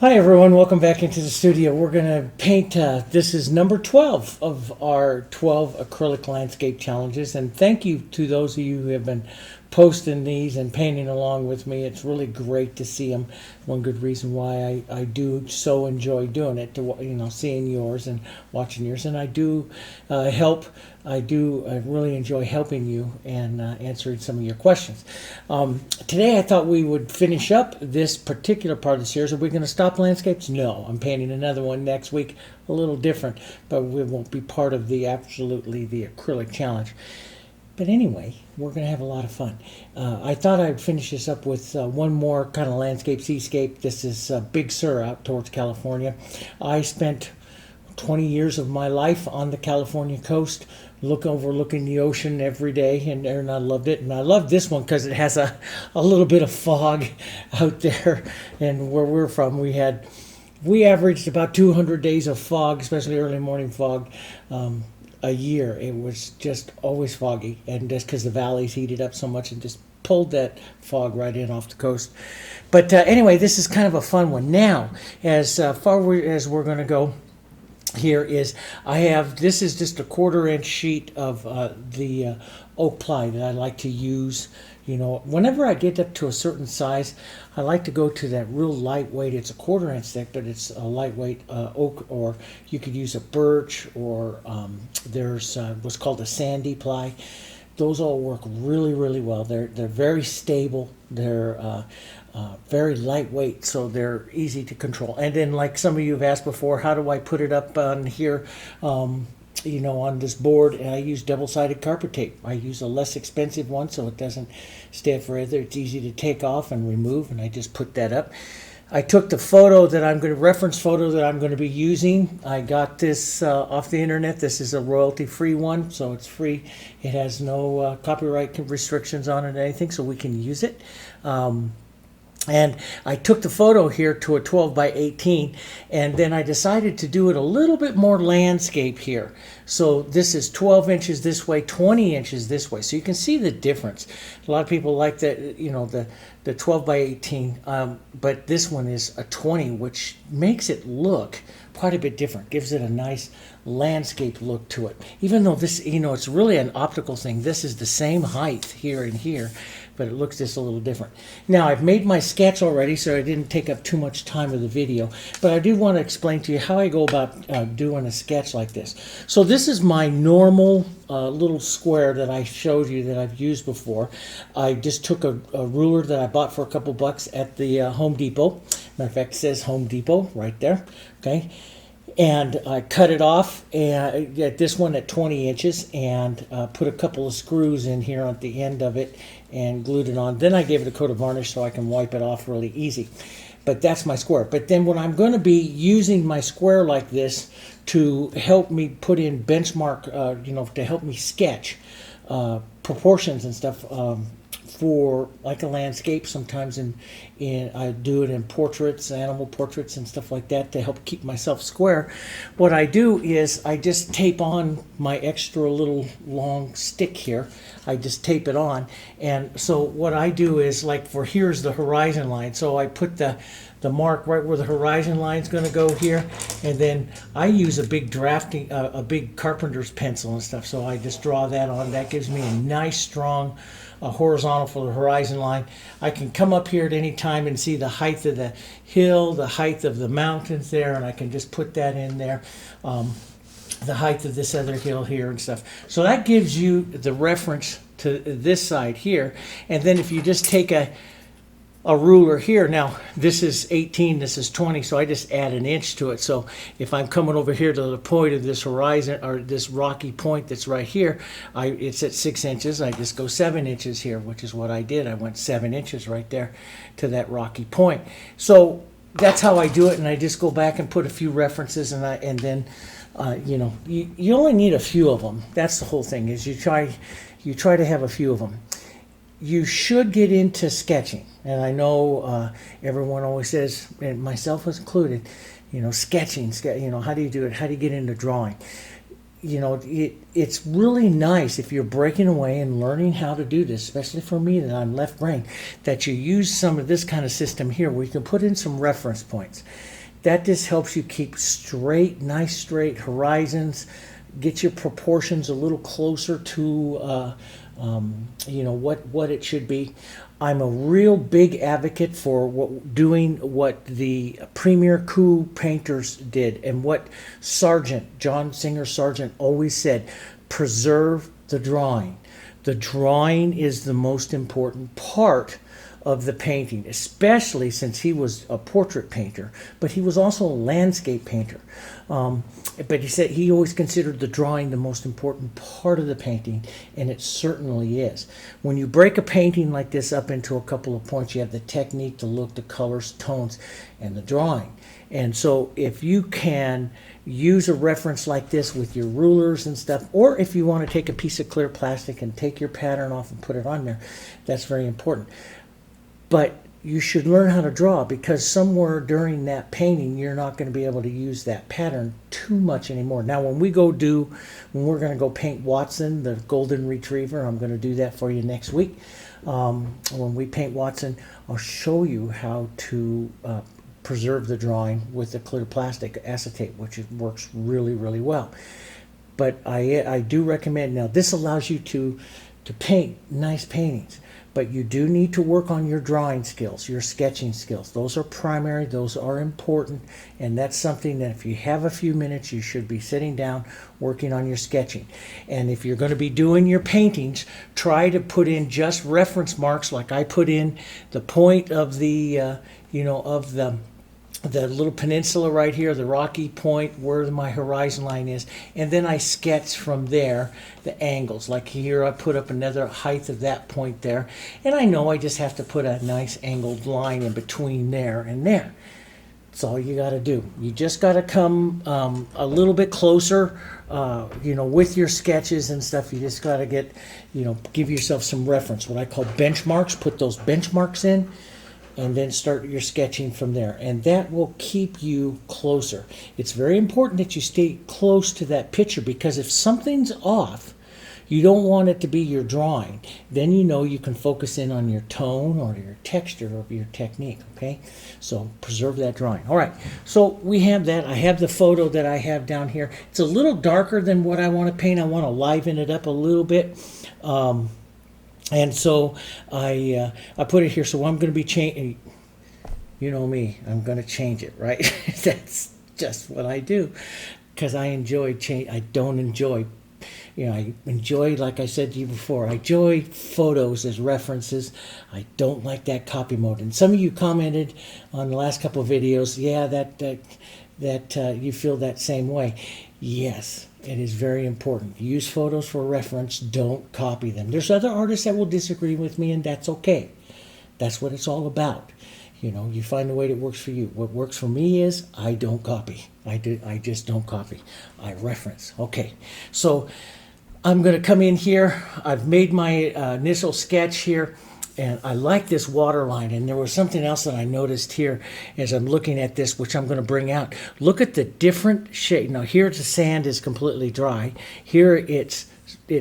Hi everyone, welcome back into the studio. We're going to paint, this is number 12 of our 12 acrylic landscape challenges, and thank you to those of you who have been posting these and painting along with me. It's really great to see them. One good reason why I do so enjoy doing it, to seeing yours and watching yours, and I do help. I really enjoy helping you and answering some of your questions. Today I thought we would finish up this particular part of the series. Are we going to stop landscapes? No, I'm painting another one next week, a little different, but it won't be part of the acrylic challenge. But anyway, we're going to have a lot of fun. I thought I'd finish this up with one more kind of landscape, seascape. This is Big Sur out towards California. I spent 20 years of my life on the California coast, overlooking the ocean every day, and I loved it. And I love this one because it has a little bit of fog out there. And where we're from, we averaged about 200 days of fog, especially early morning fog, a year. It was just always foggy, and just because the valleys heated up so much and just pulled that fog right in off the coast. But anyway, this is kind of a fun one. Now, as far as we're going to go here is, this is just a 1/4-inch sheet of the oak ply that I like to use. Whenever I get up to a certain size, I like to go to that real lightweight. It's a 1/4-inch thick, but it's a lightweight oak, or you could use a birch, or there's what's called a sandy ply. Those all work really, really well. They're very stable. They're very lightweight, so they're easy to control. And then, like some of you have asked before, how do I put it up on here? On this board, and I use double-sided carpet tape. I use a less expensive one so it doesn't stay forever. It's easy to take off and remove, and I just put that up. I took the reference photo that I'm going to be using. I got this off the internet. This is a royalty-free one, so it's free. It has no copyright restrictions on it or anything, so we can use it. And I took the photo here to a 12 by 18, and then I decided to do it a little bit more landscape here. So this is 12 inches this way, 20 inches this way. So you can see the difference. A lot of people like the 12 by 18, but this one is a 20, which makes it look quite a bit different. Gives it a nice landscape look to it. Even though this, it's really an optical thing. This is the same height here and here, but it looks just a little different. Now, I've made my sketch already, so I didn't take up too much time of the video, but I do want to explain to you how I go about doing a sketch like this. So this is my normal little square that I showed you that I've used before. I just took a ruler that I bought for a couple bucks at the Home Depot. Matter of fact, it says Home Depot right there, okay? And I cut it off, and get this one at 20 inches, and put a couple of screws in here at the end of it and glued it on. Then I gave it a coat of varnish so I can wipe it off really easy. But that's my square. But then when I'm going to be using my square like this to help me put in benchmark, to help me sketch proportions and stuff, for like a landscape, sometimes I do it in portraits, animal portraits and stuff like that, to help keep myself square. What I do is I just tape on my extra little long stick here. I just tape it on, and so what I do is, like, for here's the horizon line, so I put the mark right where the horizon line is going to go here, and then I use a big carpenter's pencil and stuff, so I just draw that on. That gives me a nice strong horizontal for the horizon line. I can come up here at any time and see the height of the hill, the height of the mountains there, and I can just put that in there. The height of this other hill here and stuff. So that gives you the reference to this side here. And then if you just take a ruler here, now this is 18, this is 20, so I just add an inch to it. So if I'm coming over here to the point of this horizon, or this rocky point that's right here, it's at 6 inches. I just go 7 inches here, which is what I did. I went 7 inches right there to that rocky point. So that's how I do it, and I just go back and put a few references, and then you only need a few of them. That's the whole thing, is you try to have a few of them. You should get into sketching, and I know everyone always says, and myself included, sketching, how do you do it? How do you get into drawing? It's really nice if you're breaking away and learning how to do this, especially for me that I'm left brain, that you use some of this kind of system here where you can put in some reference points. that just helps you keep straight, nice straight horizons, get your proportions a little closer to what it should be. I'm a real big advocate for doing what the Premier Coup painters did, and what John Singer Sargent always said: preserve the drawing. The drawing is the most important part of the painting, especially since he was a portrait painter, but he was also a landscape painter. But he said he always considered the drawing the most important part of the painting, and it certainly is. When you break a painting like this up into a couple of points, you have the technique, the look, the colors, tones, and the drawing. And so if you can use a reference like this with your rulers and stuff, or if you want to take a piece of clear plastic and take your pattern off and put it on there, that's very important. But you should learn how to draw, because somewhere during that painting you're not going to be able to use that pattern too much anymore. Now when we're going to go paint Watson, the golden retriever, I'm going to do that for you next week. When we paint Watson, I'll show you how to preserve the drawing with the clear plastic acetate, which works really, really well. But I do recommend, now this allows you to paint nice paintings. But you do need to work on your drawing skills, your sketching skills. Those are primary, those are important, and that's something that if you have a few minutes, you should be sitting down working on your sketching. And if you're going to be doing your paintings, try to put in just reference marks, like I put in the point of the little peninsula right here, the rocky point where my horizon line is, and then I sketch from there the angles. Like here I put up another height of that point there, and I know I just have to put a nice angled line in between there and there. That's all you got to do. You just got to come a little bit closer, with your sketches and stuff. You just got to give yourself some reference, what I call benchmarks. Put those benchmarks in, and then start your sketching from there. And that will keep you closer. It's very important that you stay close to that picture, because if something's off, you don't want it to be your drawing. Then you can focus in on your tone or your texture or your technique, okay? So preserve that drawing. All right, so we have that. I have the photo that I have down here. It's a little darker than what I want to paint. I want to liven it up a little bit. And so I put it here. So I'm going to be changing. You know me, I'm going to change it, right? That's just what I do, because I enjoy change. I don't enjoy, I enjoy, like I said to you before, I enjoy photos as references. I don't like that copy mode. And some of you commented on the last couple of videos, yeah, that you feel that same way. Yes. It is very important. Use photos for reference. Don't copy them. There's other artists that will disagree with me, and that's okay. That's what it's all about. You find a way that works for you. What works for me is I don't copy. I just don't copy. I reference. Okay. So I'm going to come in here. I've made my initial sketch here. And I like this water line. And there was something else that I noticed here as I'm looking at this, which I'm going to bring out. Look at the different shade. Now here the sand is completely dry. Here it's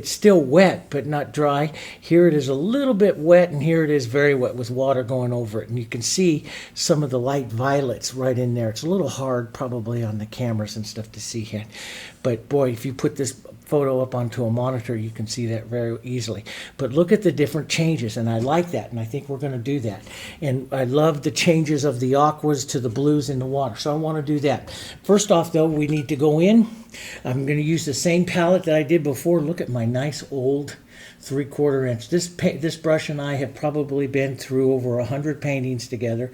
still wet, but not dry. Here it is a little bit wet, and here it is very wet with water going over it. And you can see some of the light violets right in there. It's a little hard probably on the cameras and stuff to see here. But boy, if you put this photo up onto a monitor, you can see that very easily. But look at the different changes, and I like that, and I think we're going to do that. And I love the changes of the aquas to the blues in the water, so I want to do that. First off, though, we need to go in. I'm going to use the same palette that I did before. Look at my nice old 3/4 inch. This brush and I have probably been through over 100 paintings together,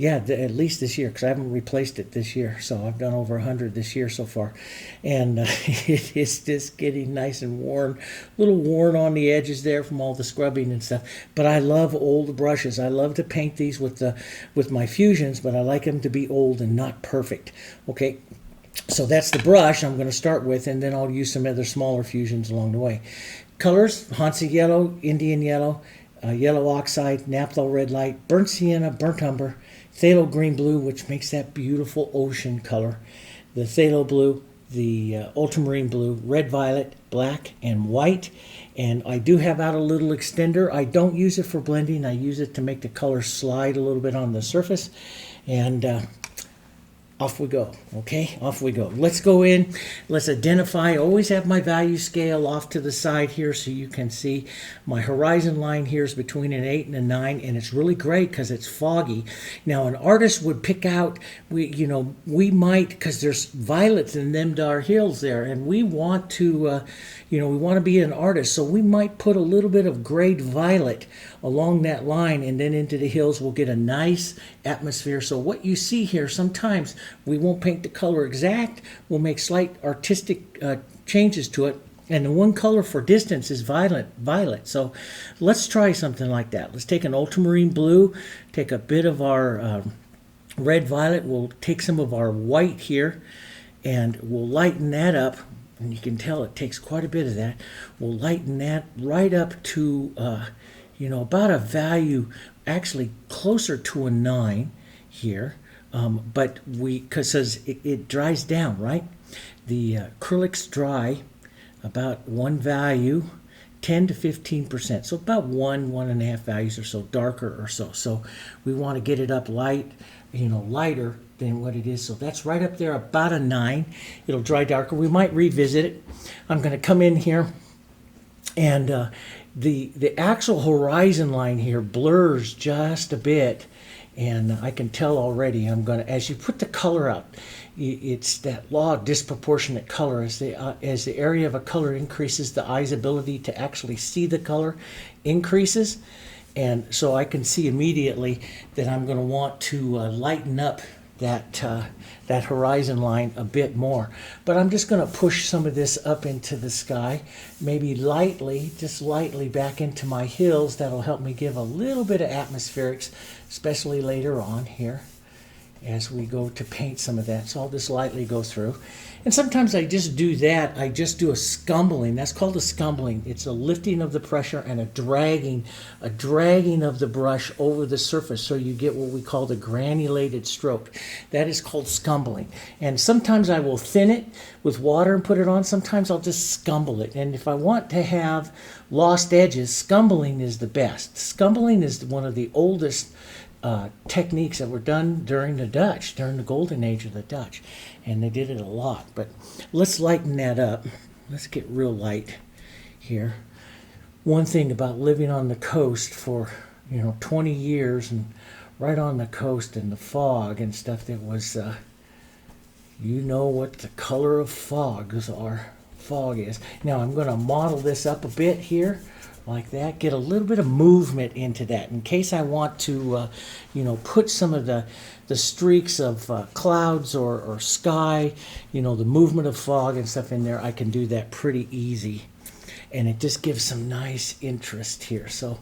yeah, at least this year, because I haven't replaced it this year. So I've done over 100 this year so far. And it is just getting nice and worn, a little worn on the edges there from all the scrubbing and stuff. But I love old brushes. I love to paint these with my fusions, but I like them to be old and not perfect. Okay, so that's the brush I'm going to start with, and then I'll use some other smaller fusions along the way. Colors: Hansa yellow, Indian yellow, yellow oxide, naphthol red light, burnt sienna, burnt umber, phthalo green blue, which makes that beautiful ocean color, the phthalo blue, the ultramarine blue, red, violet, black, and white. And I do have out a little extender. I don't use it for blending. I use it to make the color slide a little bit on the surface. And off we go, okay? Off we go. Let's go in. Let's identify. I always have my value scale off to the side here so you can see my horizon line here is between an 8 and a 9, and it's really great because it's foggy. Now, an artist would pick out, we might, because there's violets in them dark hills there, and we want to, we want to be an artist, so we might put a little bit of grade violet along that line, and then into the hills we'll get a nice atmosphere. So what you see here, sometimes we won't paint the color exact, we'll make slight artistic changes to it, and the one color for distance is violet. So let's try something like that. Let's take an ultramarine blue, take a bit of our red violet, we'll take some of our white here, and we'll lighten that up. And you can tell it takes quite a bit of that. We'll lighten that right up to, about a value actually closer to a 9 here. But because it dries down, right? The acrylics dry about one value, 10 to 15%. So about 1.5 values or so, darker or so. So we want to get it up lighter than what it is. So that's right up there, about a 9. It'll dry darker. We might revisit it. I'm going to come in here, and the actual horizon line here blurs just a bit, and I can tell already as you put the color out, it's that law of disproportionate color. As the area of a color increases, the eye's ability to actually see the color increases. And so I can see immediately that I'm going to want to lighten up that horizon line a bit more. But I'm just going to push some of this up into the sky, maybe lightly, just lightly back into my hills. That'll help me give a little bit of atmospherics, especially later on here as we go to paint some of that. So I'll just lightly go through. And sometimes I just do that. I just do a scumbling. That's called a scumbling. It's a lifting of the pressure and a dragging of the brush over the surface, so you get what we call the granulated stroke. That is called scumbling. And sometimes I will thin it with water and put it on. Sometimes I'll just scumble it. And if I want to have lost edges, scumbling is the best. Scumbling is one of the oldest techniques that were done during the golden age of the Dutch, and they did it a lot. But let's lighten that up. Let's get real light here. One thing about living on the coast for 20 years, and right on the coast and the fog and stuff, that was what the color of fog is. Now I'm going to model this up a bit here, like that, get a little bit of movement into that in case I want to put some of the streaks of clouds or sky, the movement of fog and stuff in there. I can do that pretty easy, and it just gives some nice interest here. So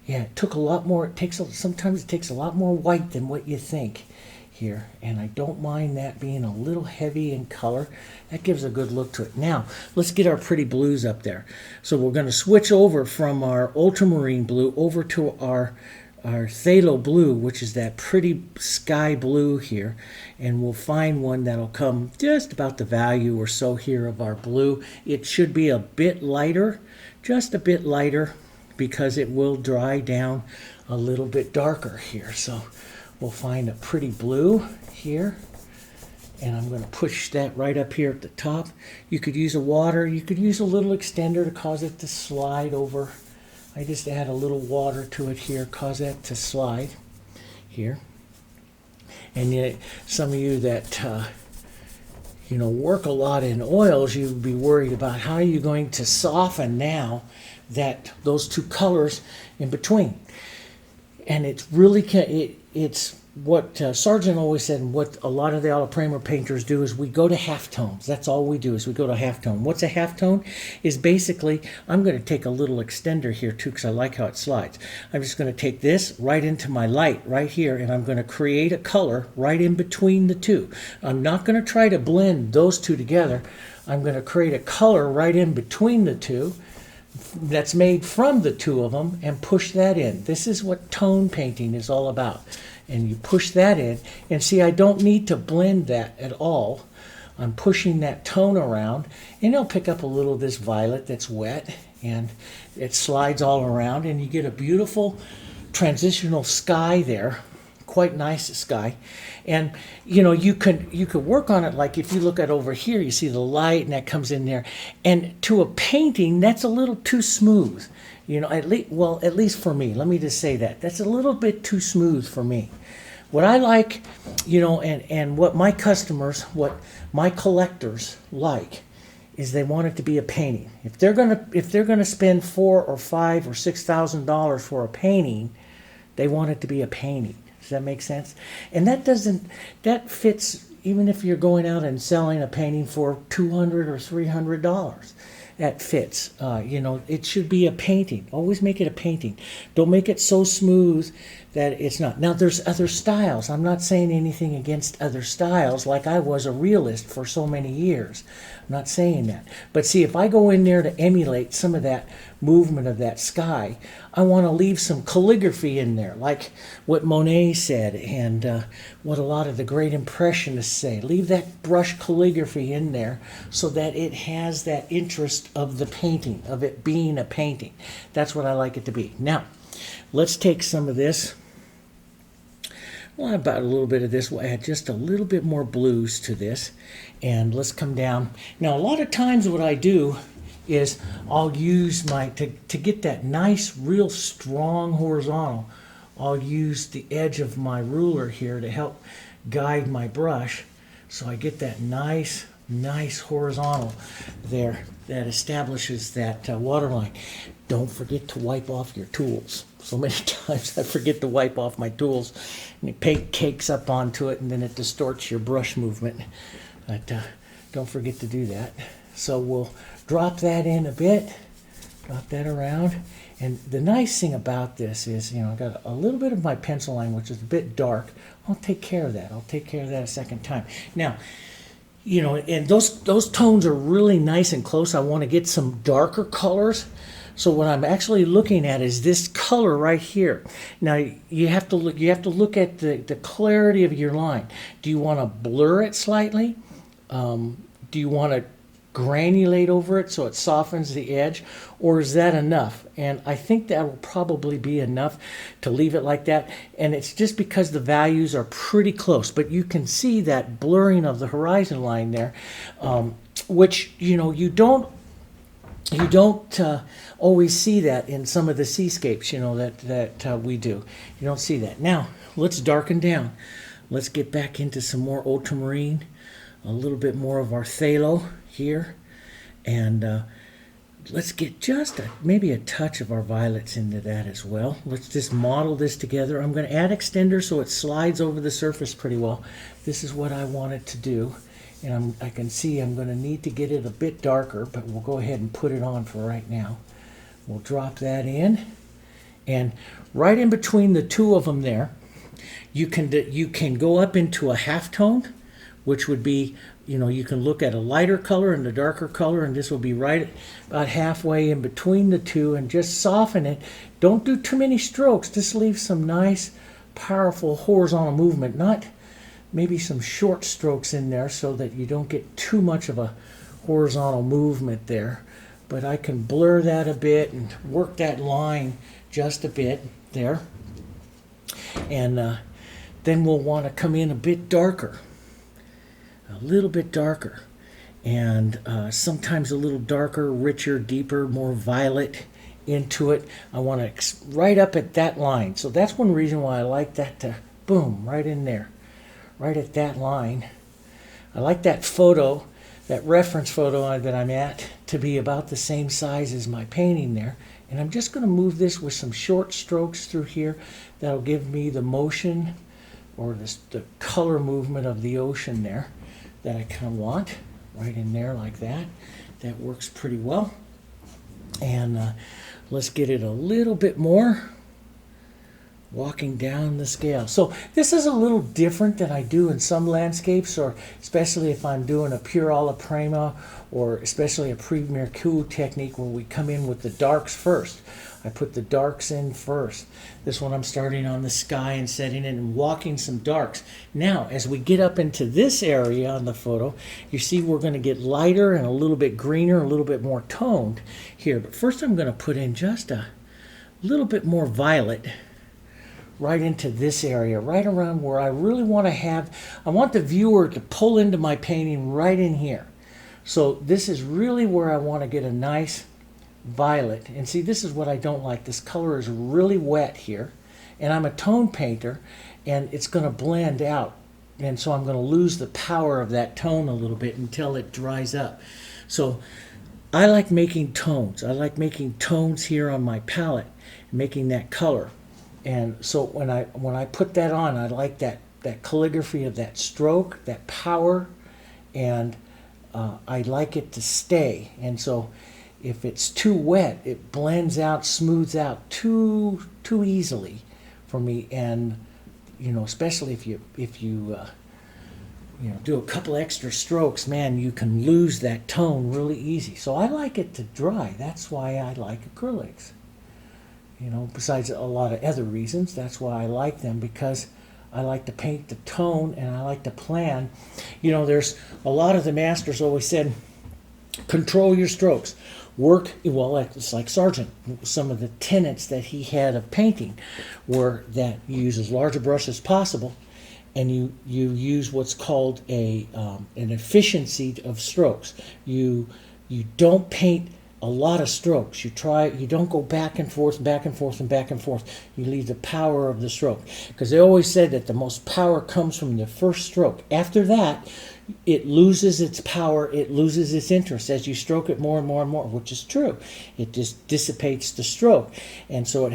yeah, it took a lot more. Sometimes it takes a lot more white than what you think here, and I don't mind that being a little heavy in color. That gives a good look to it. Now let's get our pretty blues up there. So we're going to switch over from our ultramarine blue over to our phthalo blue, which is that pretty sky blue here, and we'll find one that'll come just about the value or so here of our blue. It should be a bit lighter, just a bit lighter, because it will dry down a little bit darker here. So we'll find a pretty blue here, and I'm going to push that right up here at the top. You could use you could use a little extender to cause it to slide over. I just add a little water to it here, cause that to slide here. And yet, some of you that work a lot in oils, you'd be worried about how you're going to soften now those two colors in between. And it's really it's what Sargent always said, and what a lot of the Alla Prima painters do, is we go to halftones. That's all we do, is we go to halftone. What's a halftone? Is basically, I'm going to take a little extender here too, because I like how it slides. I'm just going to take this right into my light right here, and I'm going to create a color right in between the two. I'm not going to try to blend those two together. I'm going to create a color right in between the two that's made from the two of them, and push that in. This is what tone painting is all about. And you push that in, and see, I don't need to blend that at all. I'm pushing that tone around, and it'll pick up a little of this violet that's wet, and it slides all around, and you get a beautiful transitional sky there. Quite nice sky. And you could work on it, like if you look at over here, you see the light and that comes in there, and to a painting that's a little too smooth, at least for me. Let me just say that's a little bit too smooth for me. What I like, and what my customers, what my collectors like, is they want it to be a painting. If they're gonna spend $4,000 or $5,000 or $6,000 for a painting, they want it to be a painting. Does that make sense? And that fits even if you're going out and selling a painting for $200 or $300. That fits. It should be a painting. Always make it a painting. Don't make it so smooth that it's not. Now, there's other styles. I'm not saying anything against other styles, like I was a realist for so many years. I'm not saying that. But see, if I go in there to emulate some of that movement of that sky, I want to leave some calligraphy in there, like what Monet said and what a lot of the great impressionists say. Leave that brush calligraphy in there so that it has that interest of the painting, of it being a painting. That's what I like it to be. Now, let's take some of this. Well, about a little bit of this. We'll add just a little bit more blues to this. And let's come down. Now, a lot of times what I do is I'll use to get that nice, real strong horizontal, I'll use the edge of my ruler here to help guide my brush so I get that nice horizontal there that establishes that waterline. Don't forget to wipe off your tools. So many times I forget to wipe off my tools and it cakes up onto it and then it distorts your brush movement. But don't forget to do that. So we'll drop that in a bit, drop that around. And the nice thing about this is, I got a little bit of my pencil line, which is a bit dark. I'll take care of that. I'll take care of that a second time. Now, and those tones are really nice and close. I want to get some darker colors. So what I'm actually looking at is this color right here. Now you have to look at the clarity of your line. Do you want to blur it slightly? Do you want to granulate over it so it softens the edge, or is that enough? And I think that will probably be enough to leave it like that. And it's just because the values are pretty close, but you can see that blurring of the horizon line there, which you don't always see that in some of the seascapes that we do. You don't see that. Now let's darken down. Let's get back into some more ultramarine, a little bit more of our phthalo here, and let's get just maybe a touch of our violets into that as well. Let's just model this together. I'm going to add extender so it slides over the surface pretty well. This is what I want it to do, and I can see I'm going to need to get it a bit darker, but we'll go ahead and put it on for right now. We'll drop that in, and right in between the two of them there, you can go up into a halftone, which would be, you can look at a lighter color and a darker color, and this will be right about halfway in between the two, and just soften it. Don't do too many strokes. Just leave some nice, powerful horizontal movement, not maybe some short strokes in there so that you don't get too much of a horizontal movement there. But I can blur that a bit and work that line just a bit there. And then we'll want to come in a bit darker. A little bit darker, and sometimes a little darker, richer, deeper, more violet into it. I want to right up at that line. So that's one reason why I like that to boom right in there, right at that line. I like that photo, that reference photo that I'm at, to be about the same size as my painting there. And I'm just going to move this with some short strokes through here. That'll give me the motion or the color movement of the ocean there that I kind of want, right in there like that. That works pretty well. And let's get it a little bit more walking down the scale. So this is a little different than I do in some landscapes, or especially if I'm doing a pure Alla Prima, or especially a Premier Cool technique where we come in with the darks first. I put the darks in first. This one I'm starting on the sky and setting it and walking some darks. Now, as we get up into this area on the photo, you see we're going to get lighter and a little bit greener, a little bit more toned here. But first I'm going to put in just a little bit more violet right into this area, right around where I really want to have, I want the viewer to pull into my painting right in here. So this is really where I want to get a nice violet. And see, this is what I don't like. This color is really wet here, and I'm a tone painter, and it's going to blend out, and so I'm going to lose the power of that tone a little bit until it dries up. So I like making tones. I like making tones here on my palette, making that color. And so when I put that on, I like that calligraphy of that stroke, that power, and I like it to stay. And so if it's too wet, it blends out, smooths out too easily for me. And especially if you do a couple extra strokes, man, you can lose that tone really easy. So I like it to dry. That's why I like acrylics. Besides a lot of other reasons, that's why I like them, because I like to paint the tone and I like to plan. There's a lot of the masters always said, control your strokes. Work, well, it's like Sargent. Some of the tenets that he had of painting were that you use as large a brush as possible, and you use what's called an efficiency of strokes. You don't paint a lot of strokes. You don't go back and forth and back and forth and back and forth. You leave the power of the stroke. Because they always said that the most power comes from the first stroke. After that, it loses its power, it loses its interest as you stroke it more and more and more, which is true. It just dissipates the stroke. And so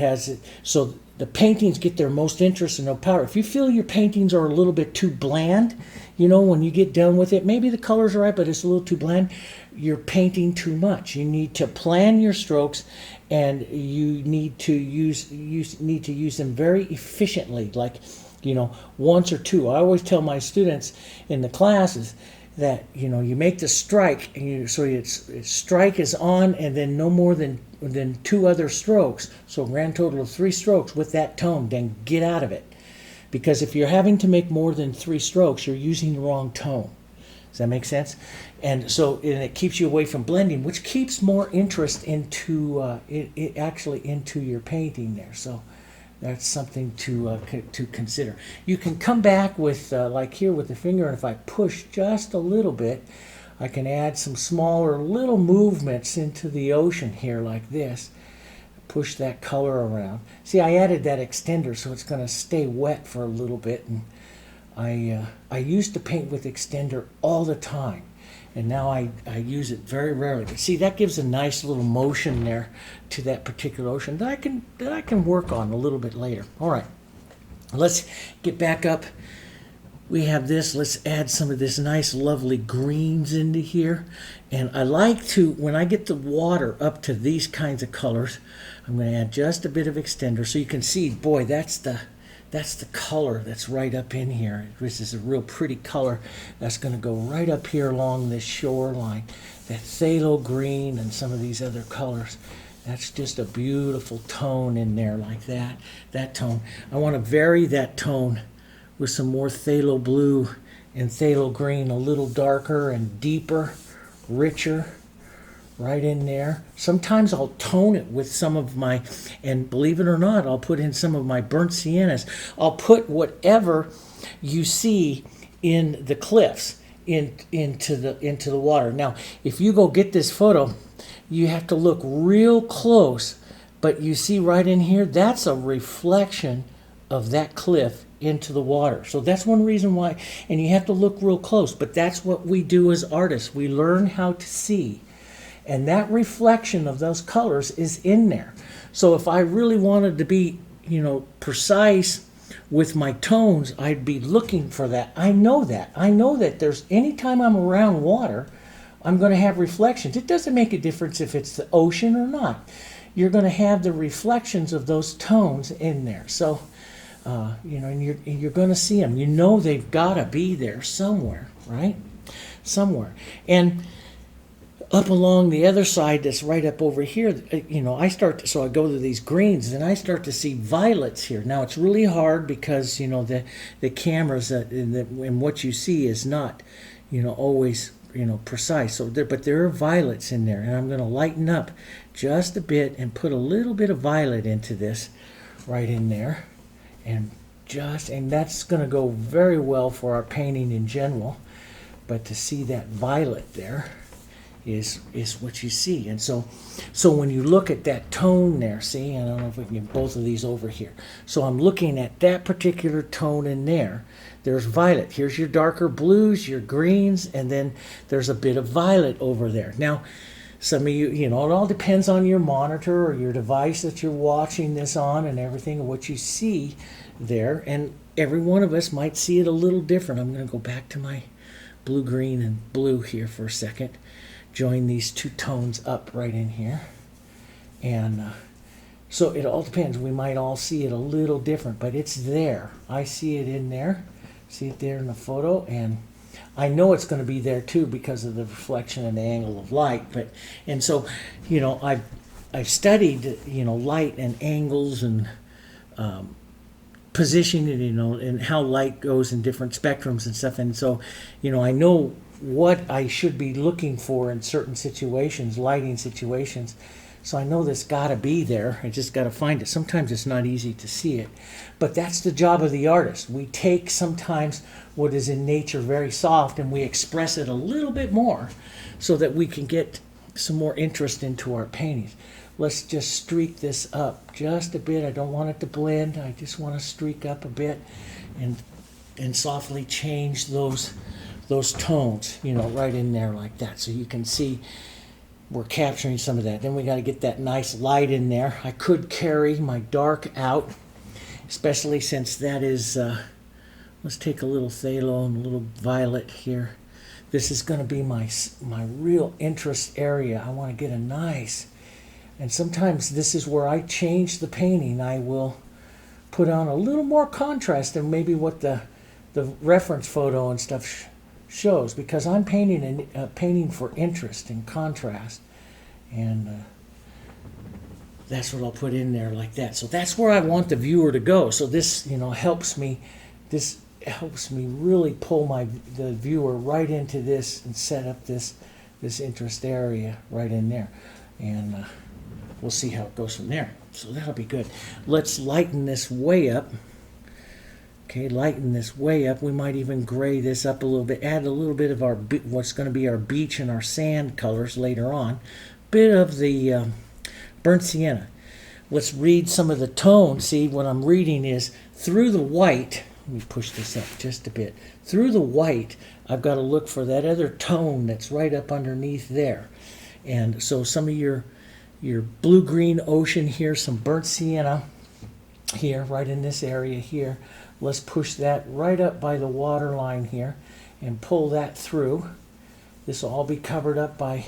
so the paintings get their most interest and no power. If you feel your paintings are a little bit too bland, when you get done with it, maybe the colors are right, but it's a little too bland, you're painting too much. You need to plan your strokes, and you need to use them very efficiently, like once or two. I always tell my students in the classes that you make the strike, and its strike is on, and then no more than two other strokes. So a grand total of 3 strokes with that tone. Then get out of it, because if you're having to make more than 3 strokes, you're using the wrong tone. Does that make sense? And it keeps you away from blending, which keeps more interest into into your painting there. So that's something to consider. You can come back with, like here with the finger, and if I push just a little bit, I can add some smaller little movements into the ocean here like this. Push that color around. See, I added that extender, so it's going to stay wet for a little bit. And I used to paint with extender all the time, and now I use it very rarely. But see, that gives a nice little motion there to that particular ocean that I can work on a little bit later. All right, let's get back up. We have this. Let's add some of this nice, lovely greens into here. And I like to, when I get the water up to these kinds of colors, I'm going to add just a bit of extender, so you can see, boy, that's the color that's right up in here. This is a real pretty color that's going to go right up here along this shoreline. That phthalo green and some of these other colors. That's just a beautiful tone in there like that. That tone. I want to vary that tone with some more phthalo blue and phthalo green, a little darker and deeper, richer, right in there. Sometimes I'll tone it with some of my, and believe it or not, I'll put in some of my burnt siennas. I'll put whatever you see in the cliffs into the water. Now, if you go get this photo, you have to look real close, but you see right in here, that's a reflection of that cliff into the water. So that's one reason why, and you have to look real close, but that's what we do as artists. We learn how to see. And that reflection of those colors is in there. So if I really wanted to be, precise with my tones, I'd be looking for that. I know that. I know that there's, anytime I'm around water, I'm going to have reflections. It doesn't make a difference if it's the ocean or not. You're going to have the reflections of those tones in there. So and you're going to see them. You know they've got to be there somewhere, right? Somewhere. And up along the other side that's right up over here, so I go to these greens and I start to see violets here. Now it's really hard because, the cameras and what you see is not, always, precise. So but there are violets in there, and I'm going to lighten up just a bit and put a little bit of violet into this right in there. And that's going to go very well for our painting in general. But to see that violet there is what you see. And so when you look at that tone there, see, I don't know if we can get both of these over here. So I'm looking at that particular tone in there. There's violet. Here's your darker blues, your greens, and then there's a bit of violet over there. Now, some of you, it all depends on your monitor or your device that you're watching this on and everything, and what you see there. And every one of us might see it a little different. I'm going to go back to my blue, green, and blue here for a second. Join these two tones up right in here. And so it all depends. We might all see it a little different, but it's there. I see it in there. See it there in the photo, and I know it's going to be there too because of the reflection and the angle of light. And so, I've studied, light and angles and positioning, and how light goes in different spectrums and stuff. And so, I know what I should be looking for in certain situations, lighting situations. So I know that's got to be there. I just got to find it. Sometimes it's not easy to see it. But that's the job of the artist. We take sometimes what is in nature very soft and we express it a little bit more so that we can get some more interest into our paintings. Let's just streak this up just a bit. I don't want it to blend. I just want to streak up a bit and softly change those tones, right in there like that. So you can see we're capturing some of that. Then we got to get that nice light in there. I could carry my dark out, especially since that is, let's take a little phthalo and a little violet here. This is going to be my real interest area. I want to get a nice, and sometimes this is where I change the painting. I will put on a little more contrast than maybe what the reference photo and stuff shows, because I'm painting for interest and contrast, and that's what I'll put in there like that. So that's where I want the viewer to go. So this helps me. This helps me really pull the viewer right into this and set up this interest area right in there, and we'll see how it goes from there. So that'll be good. Let's lighten this way up. Okay, lighten this way up. We might even gray this up a little bit. Add a little bit of what's going to be our beach and our sand colors later on. Bit of the burnt sienna. Let's read some of the tones. See, what I'm reading is through the white. Let me push this up just a bit. Through the white, I've got to look for that other tone that's right up underneath there. And so some of your blue-green ocean here, some burnt sienna here, right in this area here. Let's push that right up by the water line here and pull that through. This will all be covered up by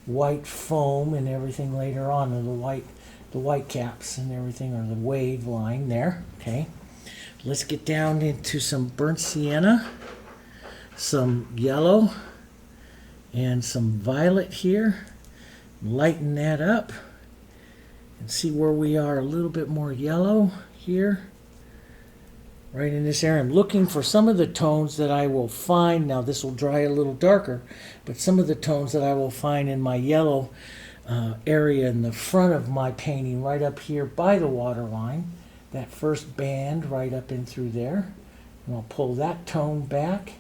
white foam and everything later on, and the white caps and everything, or the wave line there. Okay, let's get down into some burnt sienna, some yellow, and some violet here. Lighten that up and see where we are. A little bit more yellow here. Right in this area. I'm looking for some of the tones that I will find. Now this will dry a little darker, but some of the tones that I will find in my yellow area in the front of my painting, right up here by the water line. That first band right up in through there. And I'll pull that tone back.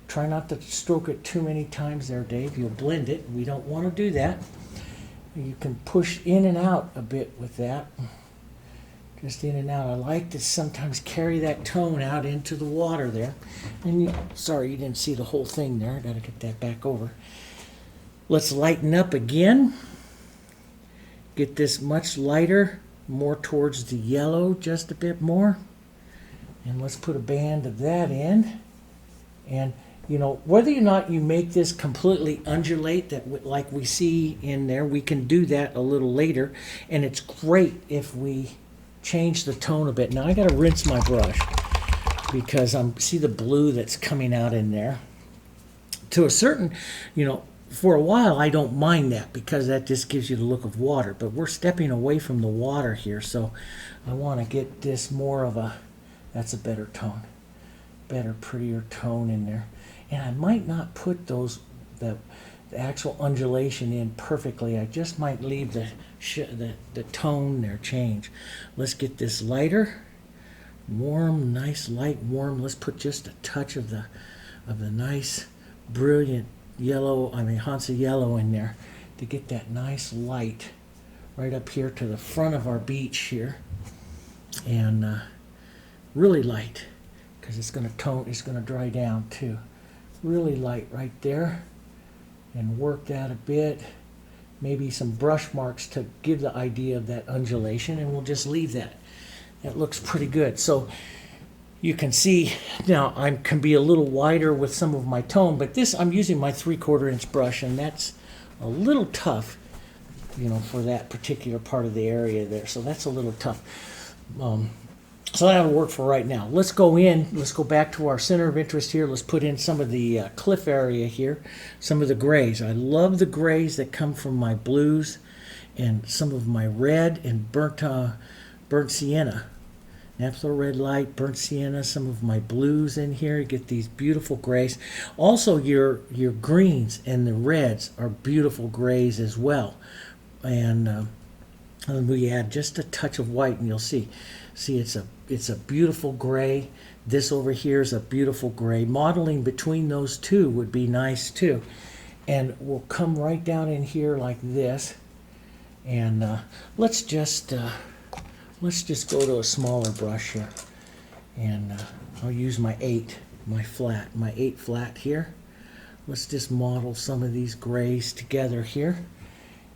Try not to stroke it too many times there, Dave. You'll blend it. We don't want to do that. You can push in and out a bit with that. Just in and out. I like to sometimes carry that tone out into the water there. And sorry, you didn't see the whole thing there. Got to get that back over. Let's lighten up again. Get this much lighter, more towards the yellow, just a bit more. And let's put a band of that in. And whether or not you make this completely undulate, like we see in there, we can do that a little later. And it's great if we change the tone a bit. Now I got to rinse my brush because see the blue that's coming out in there. To a certain, for a while I don't mind that because that just gives you the look of water. But we're stepping away from the water here, so I want to get this more of that's a better tone. Better, prettier tone in there. And I might not put the actual undulation in perfectly. I just might leave the tone there change. Let's get this lighter, warm, nice, light, warm. Let's put just a touch of the nice, brilliant yellow, Hansa yellow in there to get that nice light right up here to the front of our beach here. And really light, because it's going to dry down too. Really light right there, and work that a bit. Maybe some brush marks to give the idea of that undulation, and we'll just leave that. That looks pretty good. So you can see now I can be a little wider with some of my tone, but this I'm using my 3/4 inch brush, and that's a little tough, for that particular part of the area there. So that's a little tough. So that'll work for right now. Let's go back to our center of interest here. Let's put in some of the cliff area here, some of the grays. I love the grays that come from my blues and some of my red and burnt sienna. Naphtha red light, burnt sienna, some of my blues in here. You get these beautiful grays. Also your greens and the reds are beautiful grays as well. And we add just a touch of white, and you'll see it's a beautiful gray. This over here is a beautiful gray. Modeling between those two would be nice too. And we'll come right down in here like this. And let's just go to a smaller brush here. And I'll use my 8 flat here. Let's just model some of these grays together here.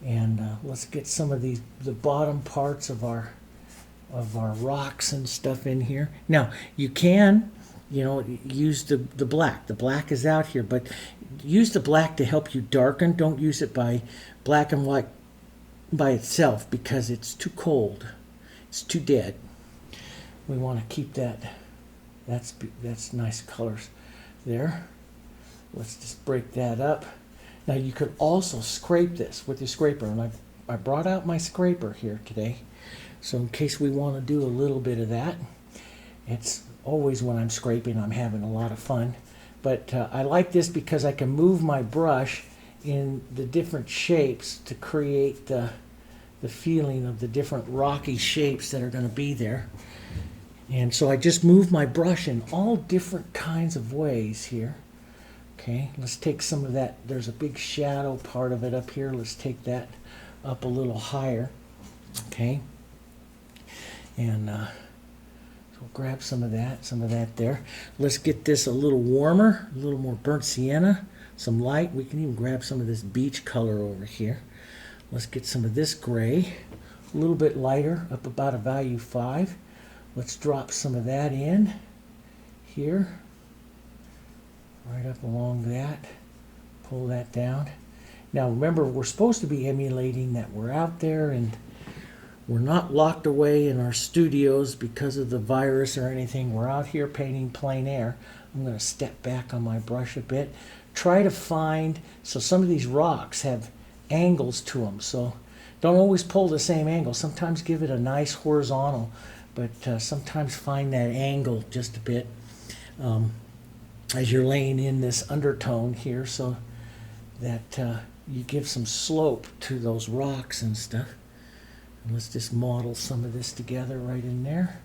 And let's get some of the bottom parts of our rocks and stuff in here. Now you can, use the black. The black is out here, but use the black to help you darken. Don't use it by black and white by itself because it's too cold. It's too dead. We want to keep that. That's nice colors there. Let's just break that up. Now you could also scrape this with your scraper, and I brought out my scraper here today, so in case we want to do a little bit of that. It's always when I'm scraping I'm having a lot of fun, but I like this because I can move my brush in the different shapes to create the feeling of the different rocky shapes that are going to be there. And so I just move my brush in all different kinds of ways here. Okay, let's take some of that. There's a big shadow part of it up here. Let's take that up a little higher. Okay, and so we'll grab some of that there. Let's get this a little warmer, a little more burnt sienna, some light. We can even grab some of this beach color over here. Let's get some of this gray, a little bit lighter, up about a value 5. Let's drop some of that in here. Right up along that, pull that down. Now remember, we're supposed to be emulating that we're out there and we're not locked away in our studios because of the virus or anything. We're out here painting plein air. I'm going to step back on my brush a bit. Try to find, so some of these rocks have angles to them, so don't always pull the same angle. Sometimes give it a nice horizontal, but sometimes find that angle just a bit. As you're laying in this undertone here, so that you give some slope to those rocks and stuff. And let's just model some of this together right in there.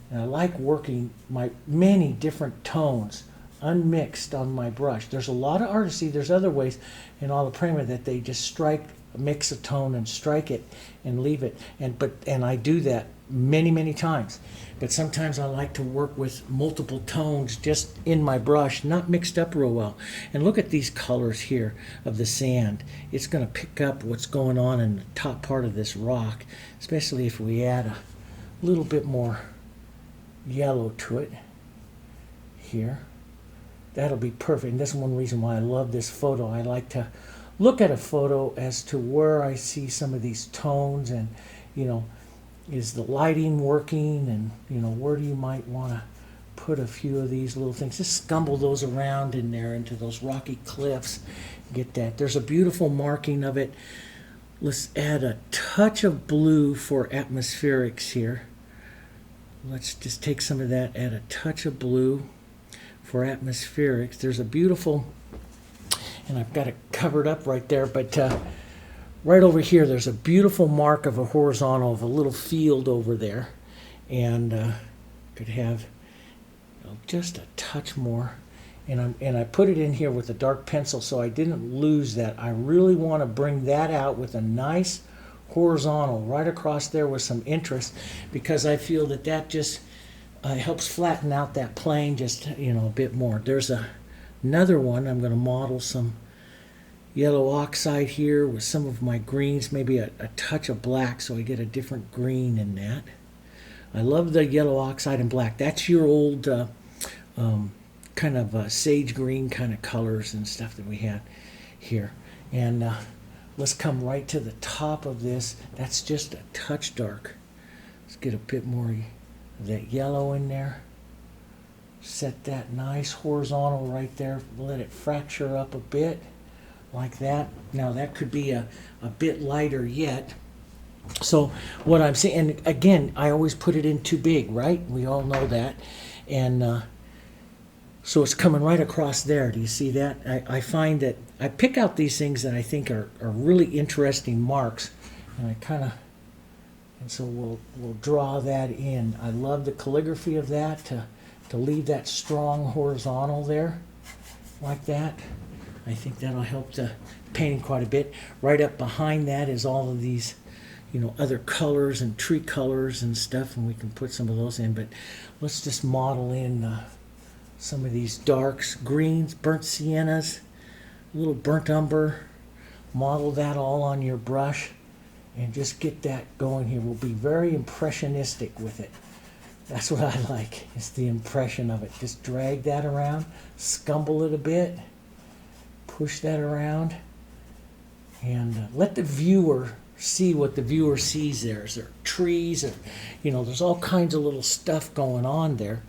And I like working my many different tones unmixed on my brush. There's a lot of artists, see, there's other ways in Alla Prima that they just mix a tone and strike it and leave it. And I do that many times. But sometimes I like to work with multiple tones just in my brush, not mixed up real well. And look at these colors here of the sand. It's going to pick up what's going on in the top part of this rock, especially if we add a little bit more yellow to it here. That'll be perfect. And that's one reason why I love this photo. I like to look at a photo as to where I see some of these tones and, is the lighting working, and where do you might want to put a few of these little things. Just scumble those around in there into those rocky cliffs. Get that. There's a beautiful marking of it. Let's add a touch of blue for atmospherics here. Let's just take some of that, add a touch of blue for atmospherics. There's a beautiful, and I've got it covered up right there, but right over here there's a beautiful mark of a horizontal of a little field over there, and could have just a touch more, and I put it in here with a dark pencil so I didn't lose that. I really want to bring that out with a nice horizontal right across there with some interest, because I feel that just helps flatten out that plane just a bit more. There's another one. I'm going to model some yellow oxide here with some of my greens, maybe a touch of black so I get a different green in that. I love the yellow oxide and black. That's your old kind of sage green kind of colors and stuff that we had here. And let's come right to the top of this. That's just a touch dark. Let's get a bit more of that yellow in there. Set that nice horizontal right there. Let it fracture up a bit like that. Now that could be a bit lighter yet. So what I'm saying, and again, I always put it in too big, right? We all know that. And so it's coming right across there. Do you see that? I find that I pick out these things that I think are really interesting marks, and I kind of, and so we'll draw that in. I love the calligraphy of that, to leave that strong horizontal there like that. I think that'll help the painting quite a bit. Right up behind that is all of these other colors and tree colors and stuff, and we can put some of those in, but let's just model in some of these darks, greens, burnt siennas, a little burnt umber. Model that all on your brush and just get that going here. We'll be very impressionistic with it. That's what I like, is the impression of it. Just drag that around, scumble it a bit, push that around, and let the viewer see what the viewer sees there. Is there trees, or there's all kinds of little stuff going on there.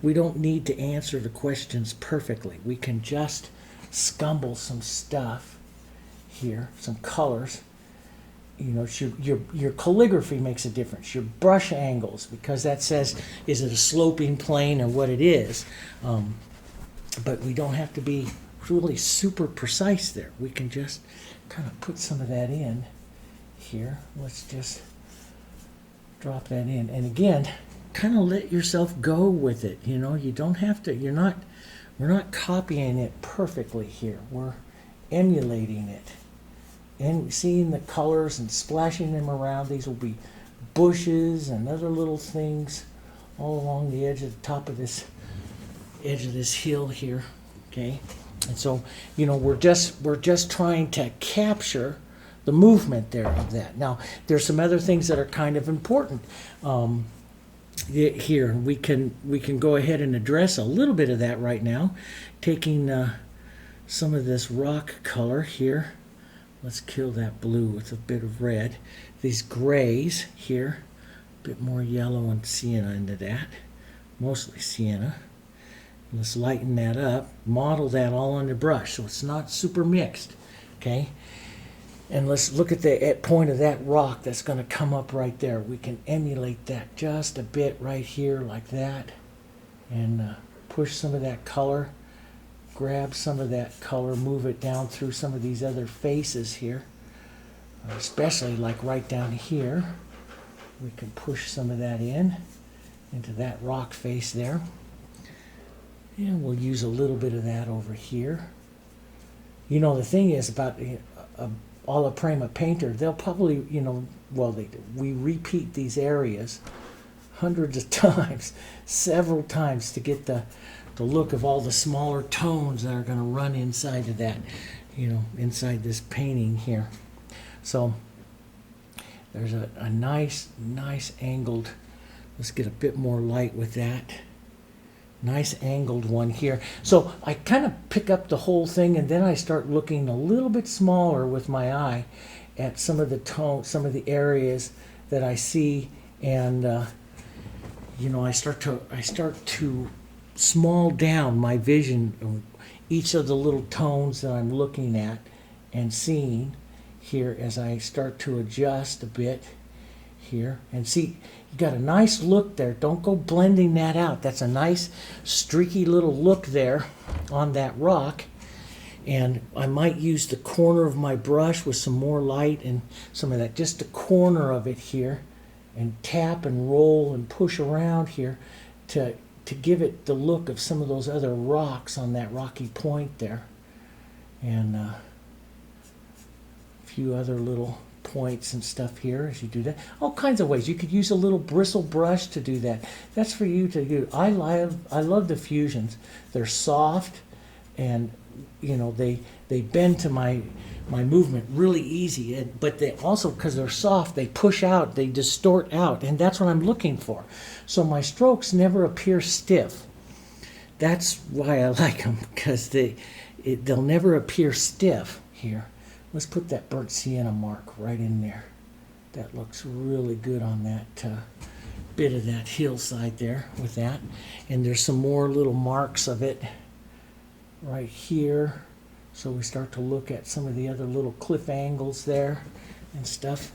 We don't need to answer the questions perfectly. We can just scumble some stuff here, some colors. Your calligraphy makes a difference. Your brush angles, because that says, is it a sloping plane or what it is. But we don't have to be really super precise there. We can just kind of put some of that in here. Let's just drop that in, and again, kind of let yourself go with it. You don't have to. We're not copying it perfectly here. We're emulating it and seeing the colors and splashing them around. These will be bushes and other little things all along the edge of the top of this hill here. Okay, and so we're just trying to capture the movement there of that. Now, there's some other things that are kind of important here. We can go ahead and address a little bit of that right now, taking some of this rock color here. Let's kill that blue with a bit of red. These grays here, a bit more yellow and sienna into that, mostly sienna. Let's lighten that up, model that all on the brush so it's not super mixed, okay? And let's look at the point of that rock that's going to come up right there. We can emulate that just a bit right here like that, and push some of that color, grab some of that color, move it down through some of these other faces here, especially like right down here. We can push some of that into that rock face there. And we'll use a little bit of that over here. The thing is about Alla Prima painter, they'll probably, we repeat these areas hundreds of times, several times, to get the look of all the smaller tones that are going to run inside of that, inside this painting here. So there's a nice angled, let's get a bit more light with that. Nice angled one here. So I kind of pick up the whole thing, and then I start looking a little bit smaller with my eye at some of the tones, some of the areas that I see And you know, I start to small down my vision of each of the little tones that I'm looking at and seeing here as I start to adjust a bit here. And see, you got a nice look there. Don't go blending that out. That's a nice streaky little look there on that rock. And I might use the corner of my brush with some more light and some of that, just the corner of it here, and tap and roll and push around here to give it the look of some of those other rocks on that rocky point there. And a few other little points and stuff here as you do that. All kinds of ways. You could use a little bristle brush to do that. That's for you to do. I love the fusions. They're soft, and you know, they bend to my movement really easy, but they also, because they're soft, they push out, they distort out, and that's what I'm looking for. So my strokes never appear stiff. That's why I like them, because they'll never appear stiff here. Let's put that burnt sienna mark right in there. That looks really good on that bit of that hillside there with that. And there's some more little marks of it right here. So we start to look at some of the other little cliff angles there and stuff.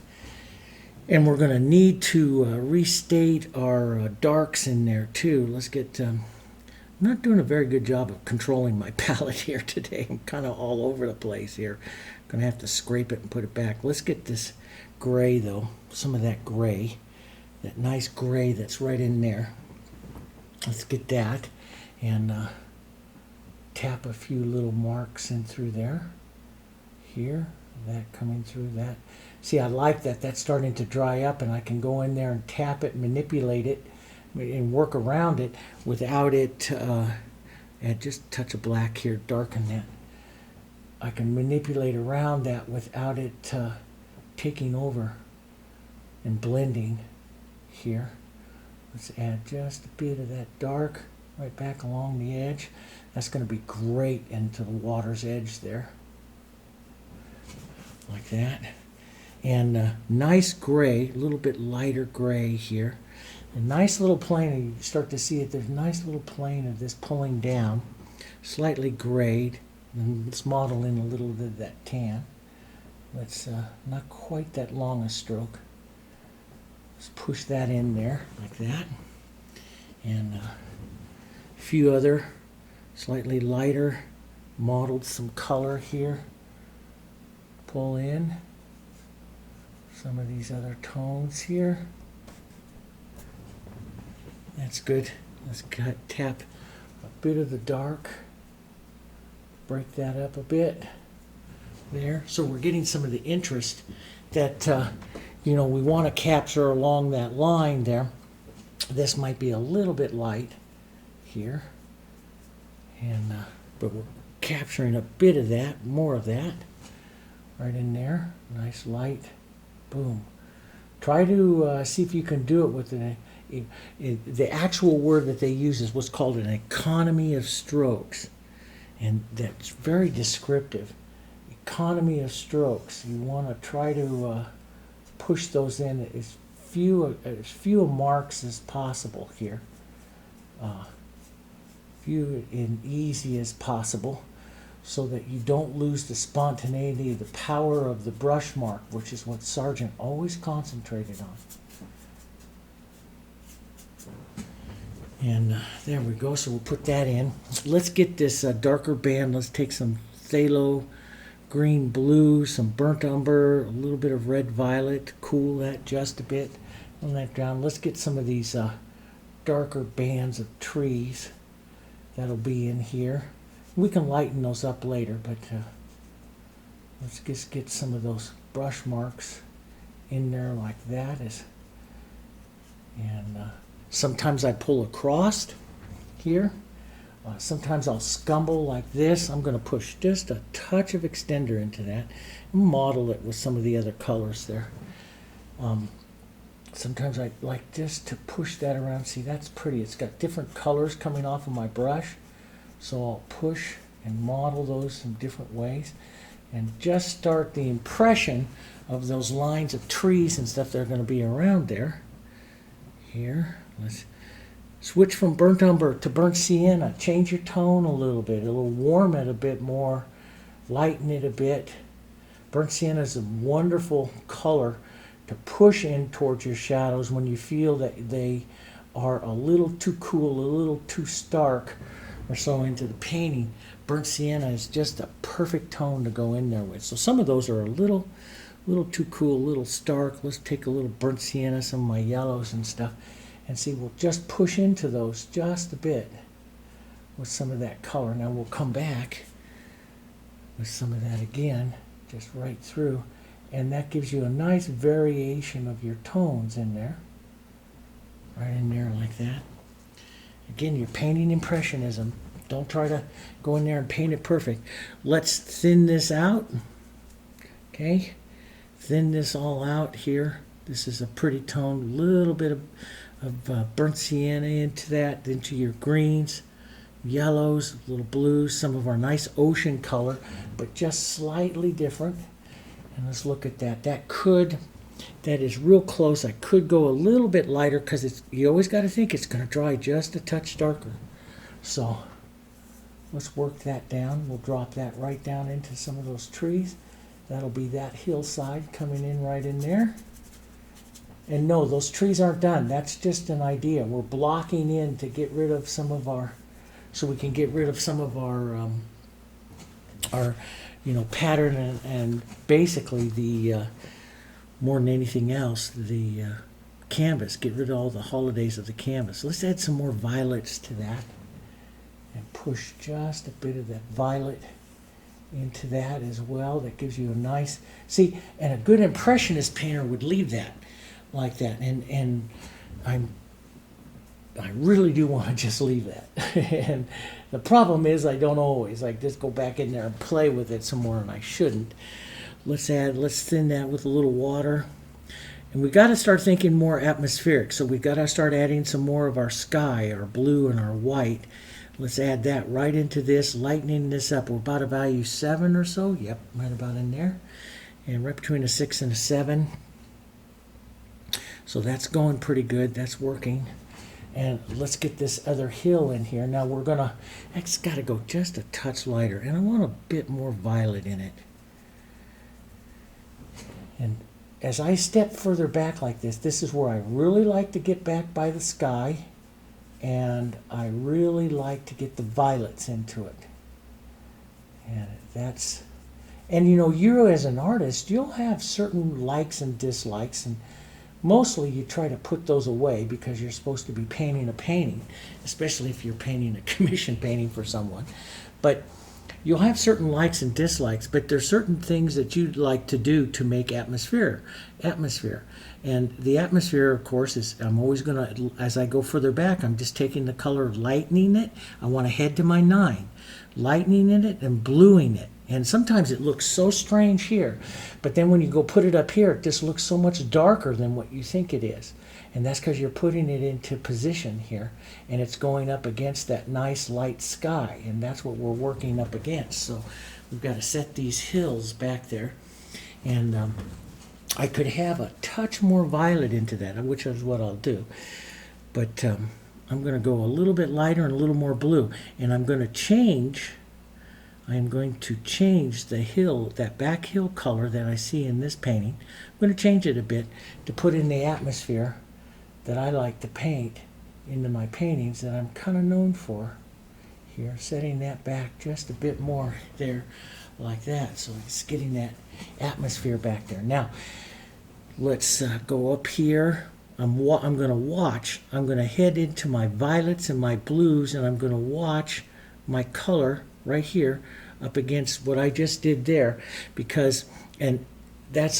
And we're going to need to restate our darks in there too. Let's get... I'm not doing a very good job of controlling my palette here today. I'm kind of all over the place here. I'm going to have to scrape it and put it back. Let's get this gray though, some of that gray, that nice gray that's right in there. Let's get that and tap a few little marks in through there. Here, that coming through that. See, I like that. That's starting to dry up, and I can go in there and tap it, manipulate it, and work around it without it, add just a touch of black here, darken that. I can manipulate around that without it taking over and blending here. Let's add just a bit of that dark right back along the edge. That's going to be great into the water's edge there. Like that. And nice gray, a little bit lighter gray here. A nice little plane, you start to see it, there's a nice little plane of this pulling down, slightly grayed. And let's model in a little bit of that tan. Let's, not quite that long a stroke. Let's push that in there, like that. And a few other slightly lighter, mottled some color here. Pull in some of these other tones here. That's good. Let's tap a bit of the dark. Break that up a bit there. So we're getting some of the interest that, you know, we want to capture along that line there. This might be a little bit light here. And but we're capturing a bit of that, more of that, right in there. Nice light, boom. Try to see if you can do it with the actual word that they use is what's called an economy of strokes, and that's very descriptive. Economy of strokes. You want to try to push those in as few marks as possible here. Few and easy as possible, so that you don't lose the spontaneity, the power of the brush mark, which is what Sargent always concentrated on. And there we go, so we'll put that in. Let's get this darker band. Let's take some phthalo, green blue, some burnt umber, a little bit of red violet, cool that just a bit, on that down. Let's get some of these darker bands of trees. That'll be in here. We can lighten those up later, but let's just get some of those brush marks in there like that. And sometimes I pull across here. Sometimes I'll scumble like this. I'm going to push just a touch of extender into that and model it with some of the other colors there. Sometimes I like just to push that around. See, that's pretty. It's got different colors coming off of my brush. So I'll push and model those in different ways and just start the impression of those lines of trees and stuff that are going to be around there. Here, let's switch from burnt umber to burnt sienna. Change your tone a little bit. It'll warm it a bit more, lighten it a bit. Burnt sienna is a wonderful color to push in towards your shadows when you feel that they are a little too cool, a little too stark or so into the painting. Burnt sienna is just a perfect tone to go in there with. So some of those are a little too cool, a little stark. Let's take a little burnt sienna, some of my yellows and stuff, and see, we'll just push into those just a bit with some of that color. Now we'll come back with some of that again, just right through, and that gives you a nice variation of your tones in there, right in there like that. Again, you're painting impressionism. Don't try to go in there and paint it perfect. Let's thin this out. Okay, thin this all out here. This is a pretty tone, little bit of burnt sienna into that, into your greens, yellows, little blues, some of our nice ocean color, but just slightly different. And let's look at that. That is real close. I could go a little bit lighter because you always got to think it's going to dry just a touch darker. So let's work that down. We'll drop that right down into some of those trees. That'll be that hillside coming in right in there. And no, those trees aren't done. That's just an idea. We're blocking in to get rid of some of our, so we can get rid of some of our pattern and basically the, more than anything else, the canvas. Get rid of all the holidays of the canvas. Let's add some more violets to that and push just a bit of that violet into that as well. That gives you a nice, see, and a good impressionist painter would leave that like that, and I really do want to just leave that. And the problem is I don't always, like, just go back in there and play with it some more, and I shouldn't. Let's thin that with a little water. And we got to start thinking more atmospheric, so we got to start adding some more of our sky, our blue and our white. Let's add that right into this, lightening this up. We're about a value 7 or so. Yep, right about in there. And right between a 6 and a 7. So that's going pretty good. That's working. And let's get this other hill in here. Now it's got to go just a touch lighter. And I want a bit more violet in it. And as I step further back like this is where I really like to get back by the sky. And I really like to get the violets into it. And you as an artist, you'll have certain likes and dislikes, and mostly you try to put those away because you're supposed to be painting a painting, especially if you're painting a commission painting for someone. But you'll have certain likes and dislikes, but there's certain things that you'd like to do to make atmosphere. And the atmosphere, of course, is, I'm always going to, as I go further back, I'm just taking the color, lightening it. I want to head to my 9, lightening it and bluing it. And sometimes it looks so strange here, but then when you go put it up here, it just looks so much darker than what you think it is. And that's because you're putting it into position here, and it's going up against that nice light sky, and that's what we're working up against. So we've got to set these hills back there, and I could have a touch more violet into that, which is what I'll do. But I'm going to go a little bit lighter and a little more blue, and I'm going to change the hill, that back hill color that I see in this painting. I'm going to change it a bit to put in the atmosphere that I like to paint into my paintings that I'm kind of known for here. Setting that back just a bit more there like that. So it's getting that atmosphere back there. Now, let's go up here. I'm going to head into my violets and my blues, and I'm going to watch my color right here up against what I just did there, because I'm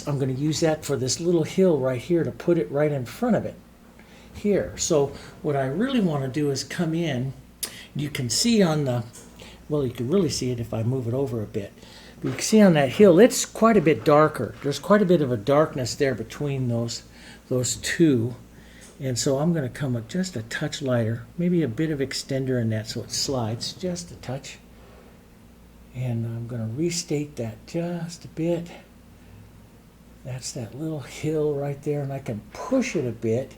going to use that for this little hill right here to put it right in front of it here. So what I really want to do is come in. You can see you can really see it if I move it over a bit. But you can see on that hill, it's quite a bit darker. There's quite a bit of a darkness there between those two. And so I'm going to come up just a touch lighter, maybe a bit of extender in that so it slides just a touch. And I'm going to restate that just a bit. That's that little hill right there, and I can push it a bit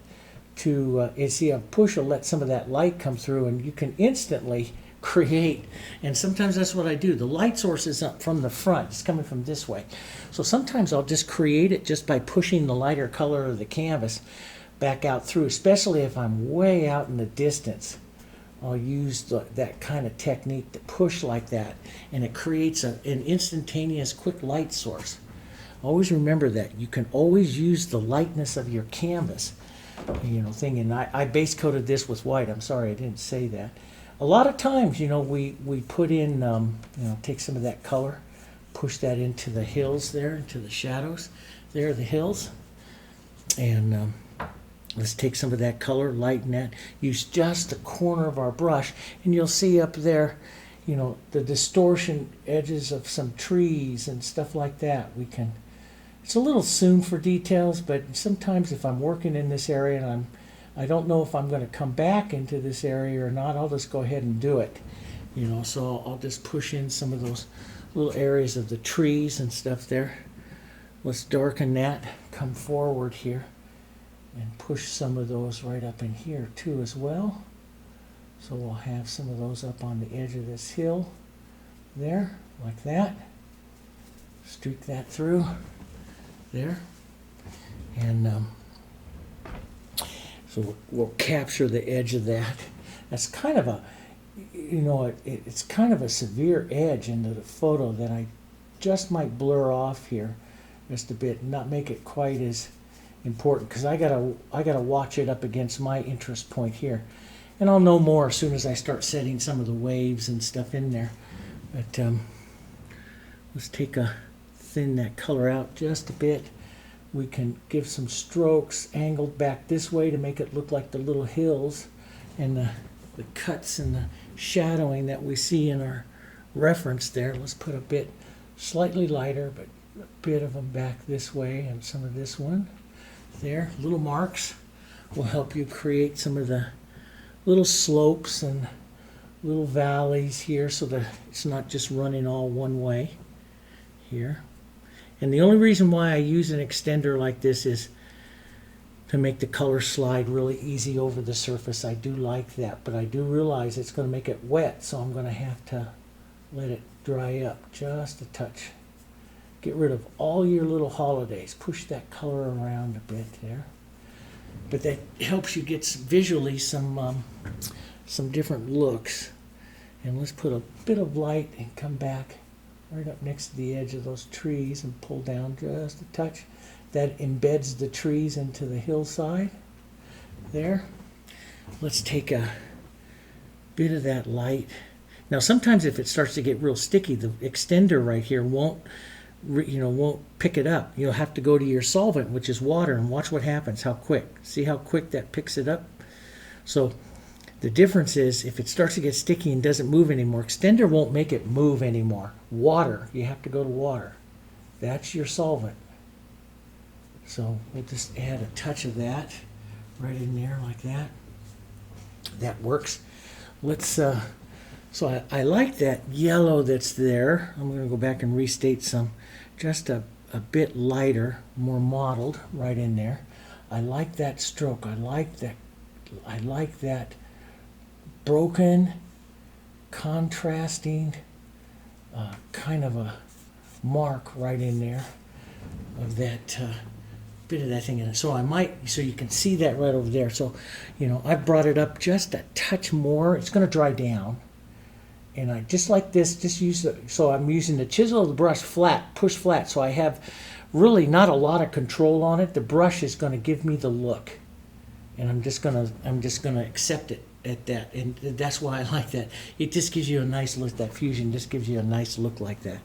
to, you see a push will let some of that light come through, and you can instantly create. And sometimes that's what I do. The light source is up from the front. It's coming from this way. So sometimes I'll just create it just by pushing the lighter color of the canvas back out through, especially if I'm way out in the distance. I'll use that kind of technique to push like that, and it creates an instantaneous quick light source. Always remember that. You can always use the lightness of your canvas, thing. And I base coated this with white. I'm sorry I didn't say that. A lot of times, we put in, take some of that color, push that into the hills there, into the shadows. There are the hills. And let's take some of that color, lighten that, use just the corner of our brush, and you'll see up there, the distortion edges of some trees and stuff like that. It's a little soon for details, but sometimes if I'm working in this area and I don't know if I'm going to come back into this area or not, I'll just go ahead and do it. So I'll just push in some of those little areas of the trees and stuff there. Let's darken that, come forward here, and push some of those right up in here too as well. So we'll have some of those up on the edge of this hill there, like that. Streak that through there. And so we'll capture the edge of that. That's kind of a, it's kind of a severe edge into the photo that I just might blur off here just a bit and not make it quite as important, because I gotta watch it up against my interest point here, and I'll know more as soon as I start setting some of the waves and stuff in there. But let's thin that color out just a bit. We can give some strokes angled back this way to make it look like the little hills and the cuts and the shadowing that we see in our reference there. Let's put a bit slightly lighter, but a bit of them back this way, and some of this one there. Little marks will help you create some of the little slopes and little valleys here, so that it's not just running all one way here. And the only reason why I use an extender like this is to make the color slide really easy over the surface. I do like that, but I do realize it's going to make it wet, so I'm going to have to let it dry up just a touch. Get rid of all your little holidays. Push that color around a bit there. But that helps you get visually some different looks. And let's put a bit of light and come back right up next to the edge of those trees and pull down just a touch. That embeds the trees into the hillside there. Let's take a bit of that light. Now sometimes if it starts to get real sticky, the extender right here won't pick it up. You'll have to go to your solvent, which is water, and watch what happens, how quick. See how quick that picks it up? So the difference is if it starts to get sticky and doesn't move anymore, extender won't make it move anymore. Water, you have to go to water. That's your solvent. So we'll just add a touch of that right in there like that. That works. Let's, so I like that yellow that's there. I'm going to go back and restate some, just a bit lighter, more mottled right in there. I like that stroke. I like that broken, contrasting kind of a mark right in there of that bit of that thing in it. So you can see that right over there. So, I've brought it up just a touch more. It's going to dry down. And I just like this, so I'm using the chisel of the brush flat, push flat. So I have really not a lot of control on it. The brush is going to give me the look. And I'm just going to accept it at that. And that's why I like that. It just gives you a nice look. That fusion just gives you a nice look like that.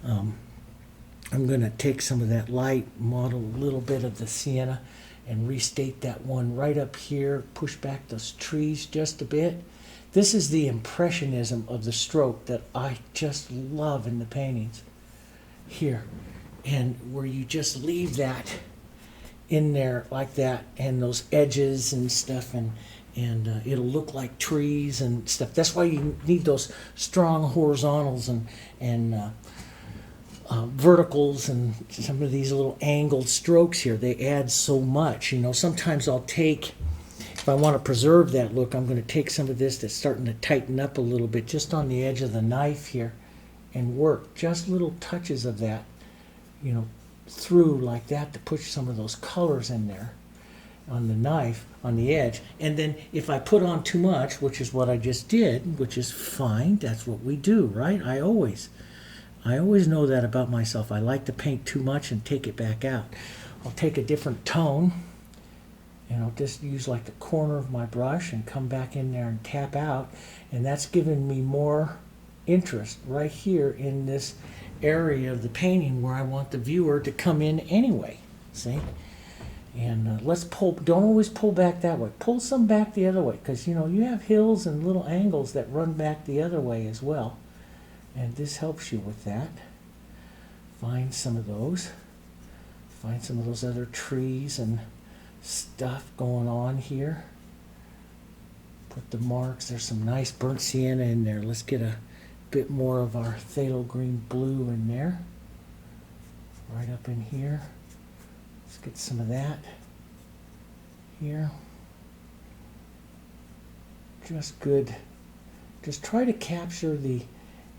I'm going to take some of that light, model a little bit of the sienna, and restate that one right up here. Push back those trees just a bit. This is the impressionism of the stroke that I just love in the paintings here. And where you just leave that in there like that, and those edges and stuff, and it'll look like trees and stuff. That's why you need those strong horizontals and verticals and some of these little angled strokes here. They add so much. Sometimes I'll take if I want to preserve that look, I'm going to take some of this that's starting to tighten up a little bit just on the edge of the knife here and work just little touches of that, you know, through like that to push some of those colors in there on the knife, on the edge. And then if I put on too much, which is what I just did, which is fine, that's what we do, right? I always know that about myself. I like to paint too much and take it back out. I'll take a different tone and I'll just use like the corner of my brush and come back in there and tap out, and that's giving me more interest right here in this area of the painting where I want the viewer to come in anyway. See? And let's pull, don't always pull back that way. Pull some back the other way, because you know you have hills and little angles that run back the other way as well. And this helps you with that. Find some of those. Find some of those other trees and stuff going on here. Put the marks. There's some nice burnt sienna in there. Let's get a bit more of our phthalo green blue in there. Right up in here. Let's get some of that here. Just good. Just try to capture the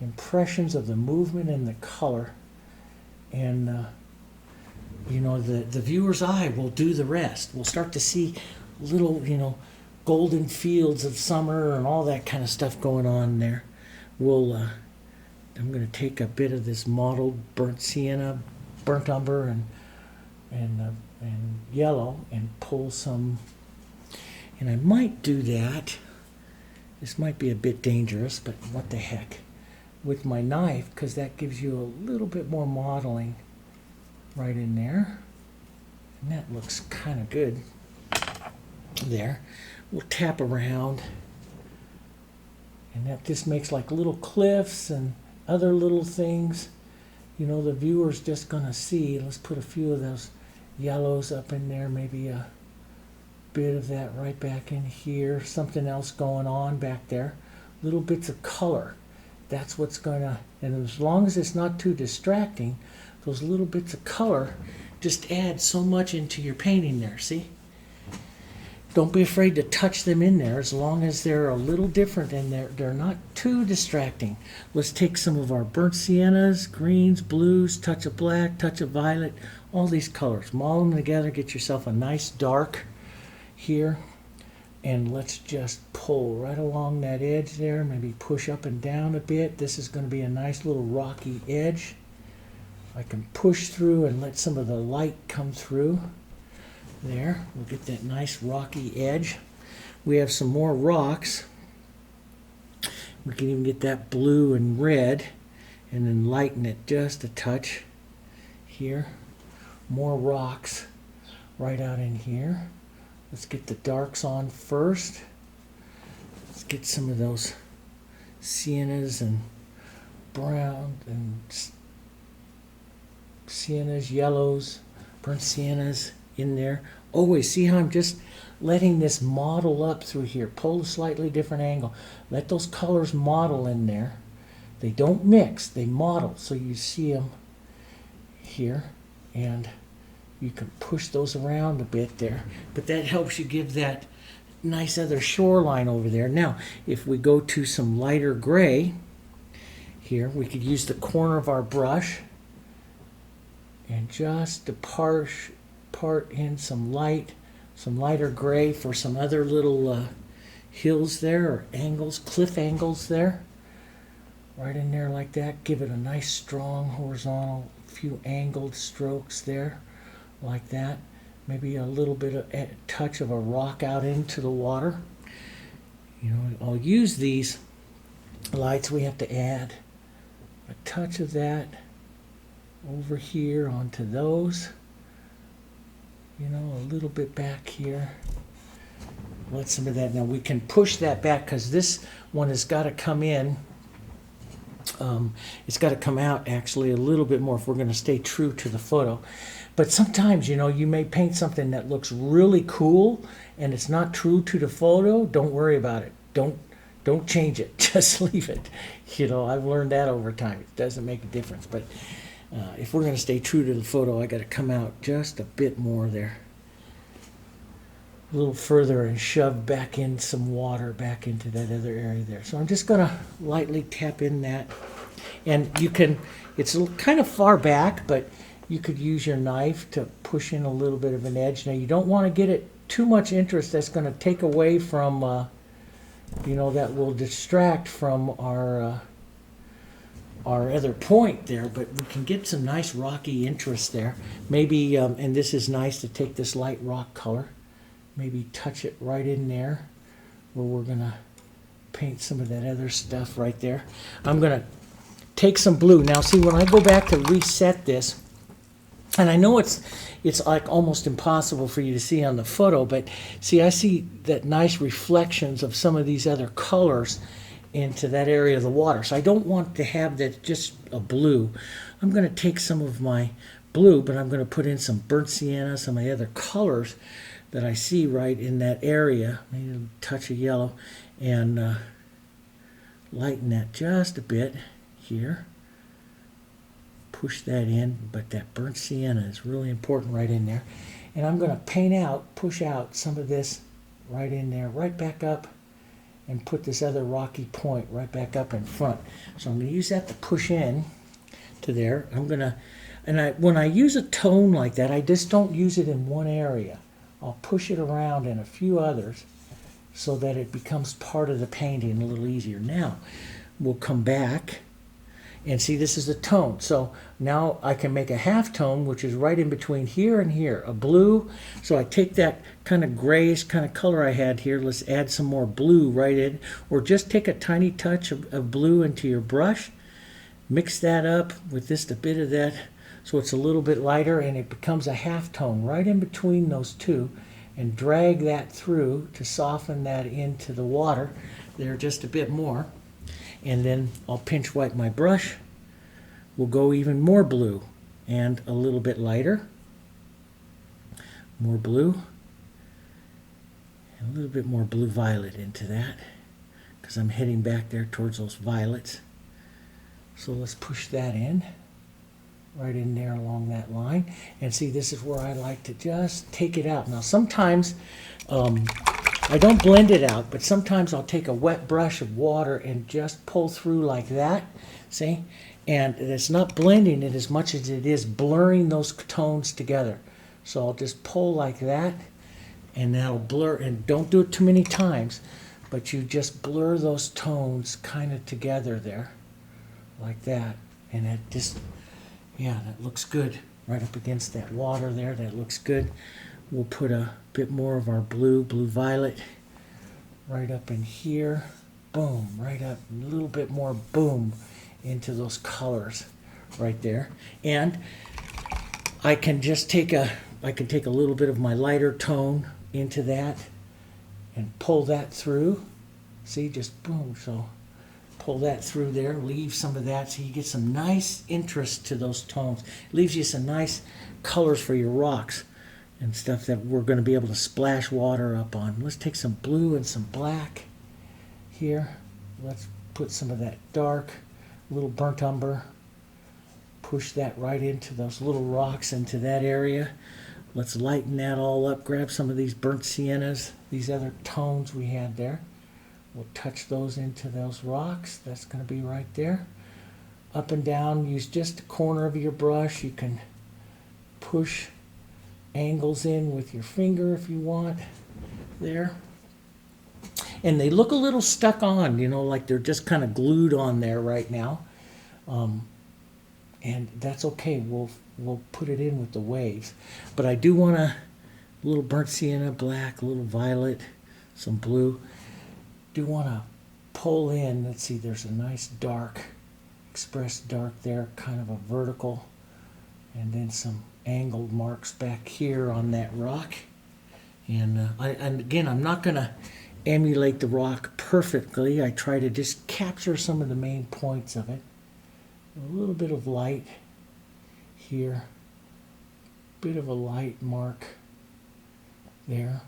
impressions of the movement and the color, and you know, the viewer's eye will do the rest. We'll start to see little, you know, golden fields of summer and all that kind of stuff going on there. We'll I'm going to take a bit of this mottled burnt sienna, burnt umber, and yellow, and pull some. And I might do that. This might be a bit dangerous, but what the heck, with my knife, because that gives you a little bit more modeling right in there, and that looks kind of good there. We'll tap around, and that just makes like little cliffs and other little things, you know, the viewer's just gonna see. Let's put a few of those yellows up in there, maybe a bit of that right back in here, something else going on back there, little bits of color. That's what's gonna, and as long as it's not too distracting, those little bits of color just add so much into your painting there, see? Don't be afraid to touch them in there as long as they're a little different and they're not too distracting. Let's take some of our burnt siennas, greens, blues, touch of black, touch of violet, all these colors. Maul them together, get yourself a nice dark here, and let's just pull right along that edge there, maybe push up and down a bit. This is going to be a nice little rocky edge. I can push through and let some of the light come through there. We'll get that nice rocky edge. We have some more rocks. We can even get that blue and red and then lighten it just a touch here. More rocks right out in here. Let's get the darks on first. Let's get some of those siennas and brown and siennas, yellows, burnt siennas in there. Always see how I'm just letting this model up through here. Pull a slightly different angle. Let those colors model in there. They don't mix, they model. So you see them here, and you can push those around a bit there. But that helps you give that nice other shoreline over there. Now, if we go to some lighter gray here, we could use the corner of our brush and just to part in some lighter gray for some other little hills there, or angles, cliff angles there. Right in there like that. Give it a nice strong horizontal, few angled strokes there like that. Maybe a little bit of a touch of a rock out into the water. You know, I'll use these lights. We have to add a touch of that over here onto those. You know, a little bit back here. Let some of that. Now we can push that back because this one has got to come in. It's got to come out actually a little bit more if we're going to stay true to the photo. But sometimes, you know, you may paint something that looks really cool and it's not true to the photo. Don't worry about it. Don't change it. Just leave it. You know, I've learned that over time. It doesn't make a difference. But if we're going to stay true to the photo, I got to come out just a bit more there. a little further and shove back in some water back into that other area there. So I'm just going to lightly tap in that. And you can, it's kind of far back, but you could use your knife to push in a little bit of an edge. Now you don't want to get it too much interest. That's going to take away from, that will distract from our other point there, but we can get some nice rocky interest there. Maybe, and this is nice to take this light rock color, maybe touch it right in there where we're going to paint some of that other stuff right there. I'm going to take some blue. Now see, when I go back to reset this, and I know it's like almost impossible for you to see on the photo, but see, I see that nice reflections of some of these other colors into that area of the water. So I don't want to have that just a blue. I'm going to take some of my blue, but I'm going to put in some burnt sienna, some of the other colors that I see right in that area. Maybe a touch of yellow, and lighten that just a bit here. Push that in, but that burnt sienna is really important right in there. And I'm going to paint out, push out some of this right in there, right back up, and put this other rocky point right back up in front. So I'm going to use that to push in to there. I'm going to, when I use a tone like that, I just don't use it in one area. I'll push it around in a few others so that it becomes part of the painting a little easier. Now, we'll come back and see, this is a tone. So now I can make a half tone, which is right in between here and here, a blue. So I take that kind of grayish kind of color I had here. Let's add some more blue right in, or just take a tiny touch of blue into your brush. Mix that up with just a bit of that so it's a little bit lighter, and it becomes a half tone right in between those two, and drag that through to soften that into the water there just a bit more. And then I'll pinch wipe my brush. We'll go even more blue and a little bit lighter. More blue. And a little bit more blue violet into that, because I'm heading back there towards those violets. So let's push that in, right in there along that line. And see, this is where I like to just take it out. Now sometimes, I don't blend it out, but sometimes I'll take a wet brush of water and just pull through like that, see? And it's not blending it as much as it is blurring those tones together. So I'll just pull like that, and that'll blur, and don't do it too many times, but you just blur those tones kind of together there, like that. And it just, yeah, that looks good right up against that water there. That looks good. We'll put a bit more of our blue violet right up in here. Boom, right up, a little bit more boom into those colors right there. And I can just take a little bit of my lighter tone into that and pull that through. See, just boom. So pull that through there, leave some of that so you get some nice interest to those tones. It leaves you some nice colors for your rocks and stuff that we're going to be able to splash water up on. Let's take some blue and some black here. Let's put some of that dark, little burnt umber. Push that right into those little rocks, into that area. Let's lighten that all up. Grab some of these burnt siennas, these other tones we had there. We'll touch those into those rocks. That's going to be right there. Up and down, use just the corner of your brush. You can push angles in with your finger if you want there. And they look a little stuck on, like they're just kind of glued on there right now. And that's okay. We'll put it in with the waves. But I do want a little burnt sienna, black, a little violet, some blue. Do want to pull in, let's see, there's a nice dark, expressed dark there, kind of a vertical, and then some angled marks back here on that rock. And again, I'm not going to emulate the rock perfectly. I try to just capture some of the main points of it. A little bit of light here, bit of a light mark there.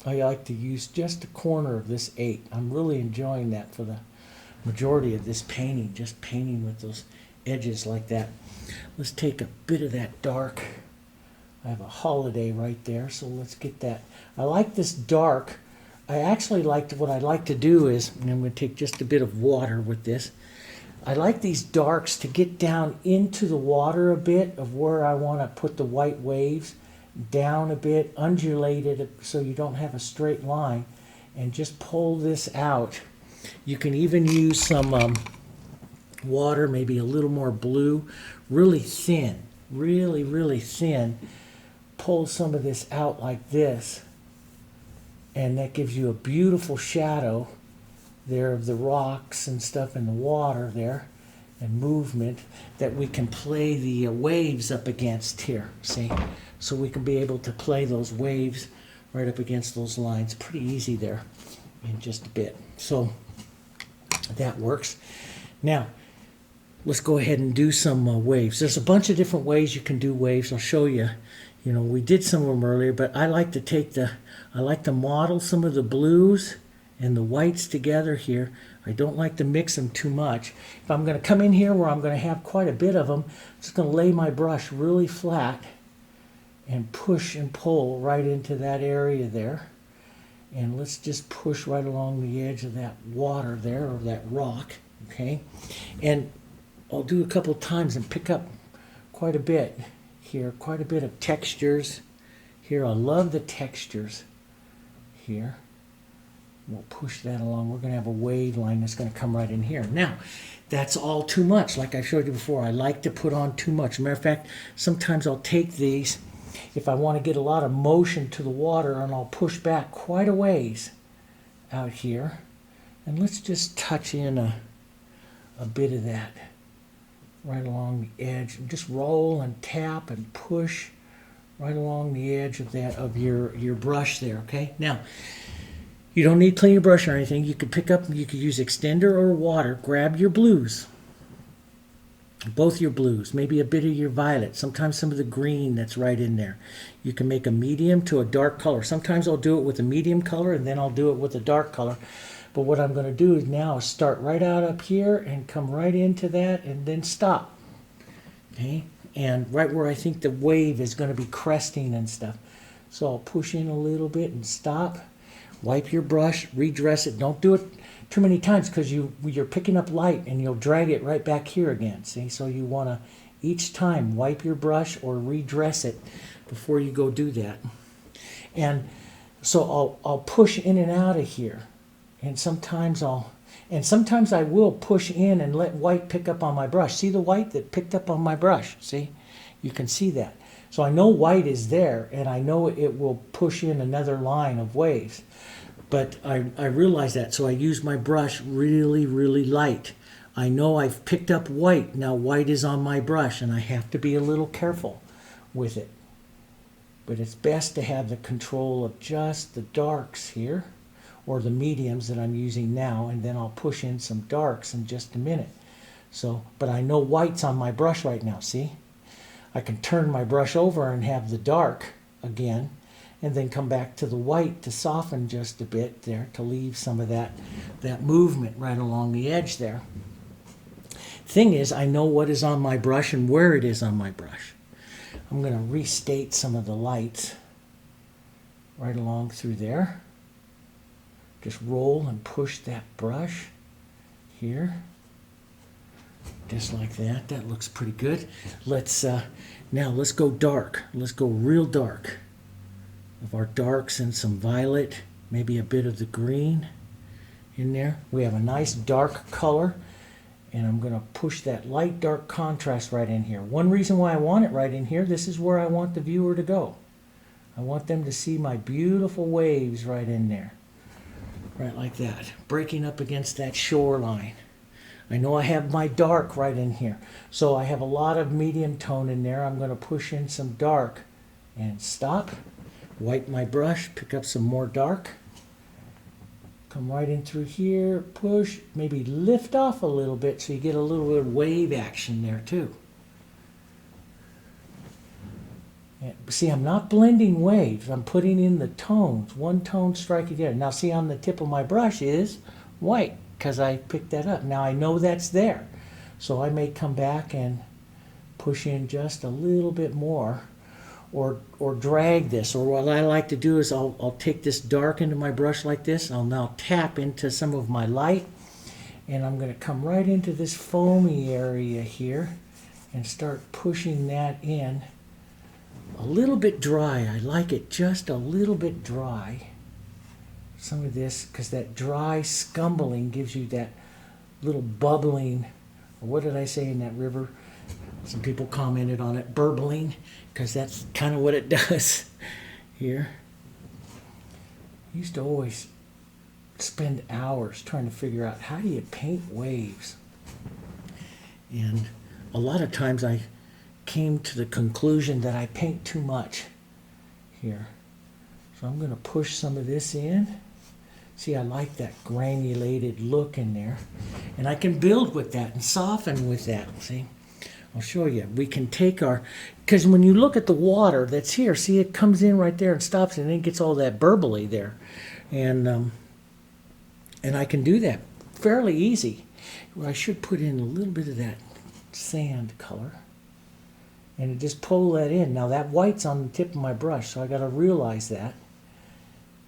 I like to use just a corner of this 8. I'm really enjoying that for the majority of this painting, just painting with those edges like that. Let's take a bit of that dark I have a holiday right there, so let's get that. I like this dark. I actually like what I like to do is, and I'm going to take just a bit of water with this. I like these darks to get down into the water a bit of where I want to put the white waves, down a bit, undulate it so you don't have a straight line, and just pull this out. You can even use some water, maybe a little more blue, really thin, really, really thin. Pull some of this out like this, and that gives you a beautiful shadow there of the rocks and stuff in the water there, and movement that we can play the waves up against here, see? So we can be able to play those waves right up against those lines. Pretty easy there in just a bit. So that works. Now, let's go ahead and do some waves. There's a bunch of different ways you can do waves. I'll show you. You know, we did some of them earlier, but I like to model some of the blues and the whites together here. I don't like to mix them too much. If I'm going to come in here where I'm going to have quite a bit of them, I'm just going to lay my brush really flat and push and pull right into that area there. And let's just push right along the edge of that water there, or that rock, okay? And I'll do a couple times and pick up quite a bit here, quite a bit of textures here. I love the textures here. We'll push that along. We're going to have a wave line that's going to come right in here. Now, that's all too much. Like I showed you before, I like to put on too much. Matter of fact, sometimes I'll take these if I want to get a lot of motion to the water, and I'll push back quite a ways out here. And let's just touch in a bit of that right along the edge. And just roll and tap and push right along the edge of that, of your brush there, okay? Now, you don't need to clean your brush or anything. You could pick up, you could use extender or water. Grab your blues, both your blues, maybe a bit of your violet, sometimes some of the green that's right in there. You can make a medium to a dark color. Sometimes I'll do it with a medium color, and then I'll do it with a dark color. But what I'm going to do is now start right out up here and come right into that and then stop. Okay? And right where I think the wave is going to be cresting and stuff. So I'll push in a little bit and stop. Wipe your brush, redress it. Don't do it too many times, because you're picking up light and you'll drag it right back here again. See, so you want to each time wipe your brush or redress it before you go do that. And so I'll push in and out of here, and sometimes I will push in and let white pick up on my brush. See the white that picked up on my brush? See, you can see that. So I know white is there, and I know it will push in another line of waves. But I realize that, so I use my brush really, really light. I know I've picked up white. Now white is on my brush, and I have to be a little careful with it. But it's best to have the control of just the darks here, or the mediums that I'm using now, and then I'll push in some darks in just a minute. So, but I know white's on my brush right now, see? I can turn my brush over and have the dark again, and then come back to the white to soften just a bit there, to leave some of that movement right along the edge there. Thing is, I know what is on my brush and where it is on my brush. I'm going to restate some of the lights right along through there. Just roll and push that brush here. Just like that. That looks pretty good. Now let's go dark. Let's go real dark. Of our darks and some violet, maybe a bit of the green in there. We have a nice dark color, and I'm going to push that light dark contrast right in here. One reason why I want it right in here, this is where I want the viewer to go. I want them to see my beautiful waves right in there. Right like that, breaking up against that shoreline. I know I have my dark right in here, so I have a lot of medium tone in there. I'm going to push in some dark and stop. Wipe my brush, pick up some more dark. Come right in through here, push, maybe lift off a little bit so you get a little bit of wave action there too. See, I'm not blending waves. I'm putting in the tones, one tone striking the other. Now see, on the tip of my brush is white, because I picked that up. Now I know that's there. So I may come back and push in just a little bit more. or drag this. Or what I like to do is I'll take this dark into my brush like this. I'll now tap into some of my light, and I'm going to come right into this foamy area here and start pushing that in. A little bit dry. I like it just a little bit dry. Some of this, because that dry scumbling gives you that little bubbling, or what did I say in that river? Some people commented on it, burbling, because that's kind of what it does here. I used to always spend hours trying to figure out how do you paint waves. And a lot of times I came to the conclusion that I paint too much here. So I'm going to push some of this in. See, I like that granulated look in there. And I can build with that and soften with that. See, I'll show you. We can take our, because when you look at the water that's here, see, it comes in right there and stops, and then it gets all that burbly there. And I can do that fairly easy. I should put in a little bit of that sand color. And just pull that in. Now that white's on the tip of my brush, so I got to realize that.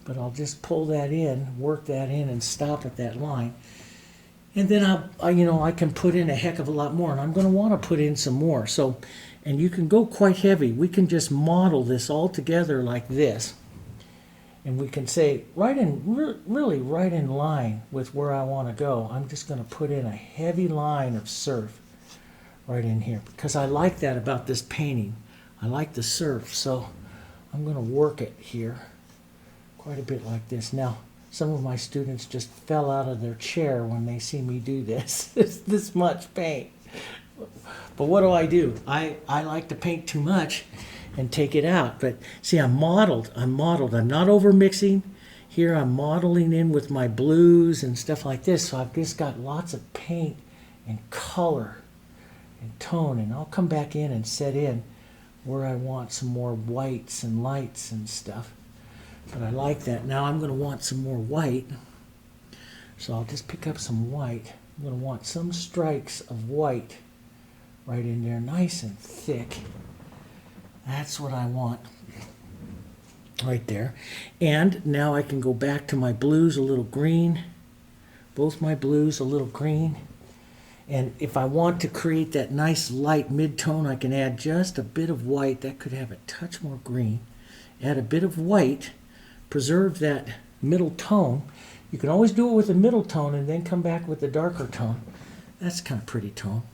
But I'll just pull that in, work that in, and stop at that line. And then I can put in a heck of a lot more, and I'm going to want to put in some more. So, and you can go quite heavy. We can just model this all together like this, and we can say really right in line with where I want to go. I'm just going to put in a heavy line of surf right in here because I like that about this painting. I like the surf, so I'm going to work it here quite a bit like this. Now, some of my students just fell out of their chair when they see me do this. This much paint. But what do? I like to paint too much and take it out. But see, I'm modeled. I'm not over mixing. Here I'm modeling in with my blues and stuff like this. So I've just got lots of paint and color and tone. And I'll come back in and set in where I want some more whites and lights and stuff. But I like that. Now I'm going to want some more white. So I'll just pick up some white. I'm going to want some strikes of white right in there, nice and thick. That's what I want right there. And now I can go back to my blues, a little green. Both my blues, a little green. And if I want to create that nice light mid-tone, I can add just a bit of white. That could have a touch more green. Add a bit of white. Preserve that middle tone. You can always do it with a middle tone and then come back with the darker tone. That's kind of pretty tone.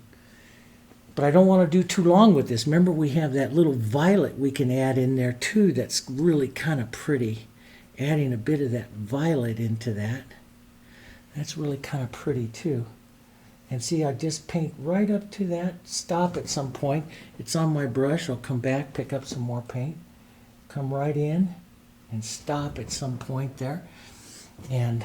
But I don't want to do too long with this. Remember, we have that little violet we can add in there too that's really kind of pretty. Adding a bit of that violet into that. That's really kind of pretty too. And see, I just paint right up to that. Stop at some point. It's on my brush. I'll come back, pick up some more paint. Come right in. And stop at some point there, and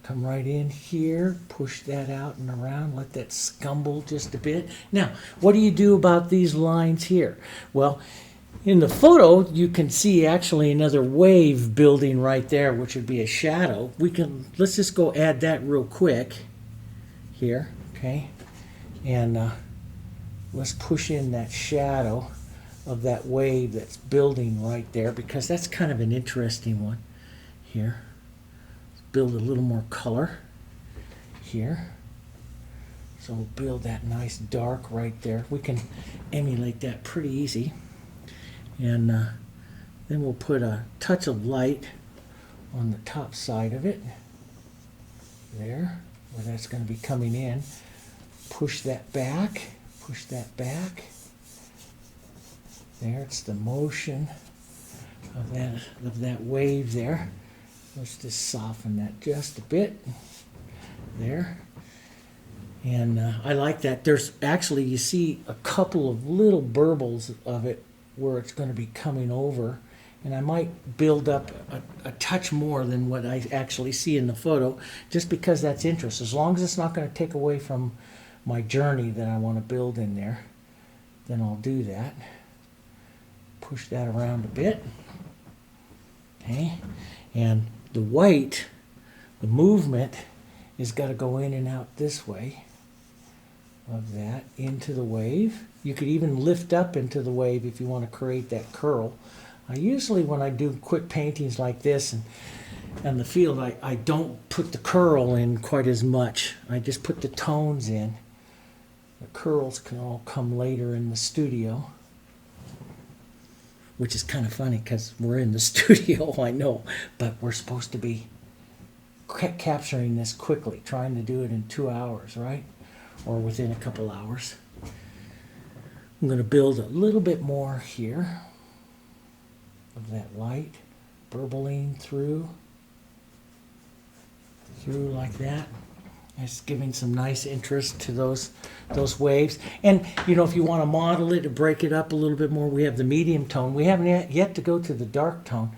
come right in here, push that out and around, let that scumble just a bit. Now, what do you do about these lines here? Well, in the photo, you can see actually another wave building right there, which would be a shadow. Let's just go add that real quick here, okay? And let's push in that shadow of that wave that's building right there, because that's kind of an interesting one here. Let's build a little more color here. So we'll build that nice dark right there. We can emulate that pretty easy. And then we'll put a touch of light on the top side of it. There, where that's going to be coming in. Push that back, push that back. There, it's the motion of that wave there. Let's just soften that just a bit. There. And I like that. There's actually, you see a couple of little burbles of it where it's going to be coming over. And I might build up a touch more than what I actually see in the photo, just because that's interest. As long as it's not going to take away from my journey that I want to build in there, then I'll do that. Push that around a bit. Okay. And the white, the movement, is got to go in and out this way of that into the wave. You could even lift up into the wave if you want to create that curl. Usually when I do quick paintings like this and the field, I don't put the curl in quite as much. I just put the tones in. The curls can all come later in the studio, which is kind of funny because we're in the studio, I know, but we're supposed to be capturing this quickly, trying to do it in 2 hours, right? Or within a couple hours. I'm going to build a little bit more here of that light, burbling through like that. It's giving some nice interest to those waves. And you know, if you want to model it to break it up a little bit more, we have the medium tone. We haven't yet to go to the dark tone,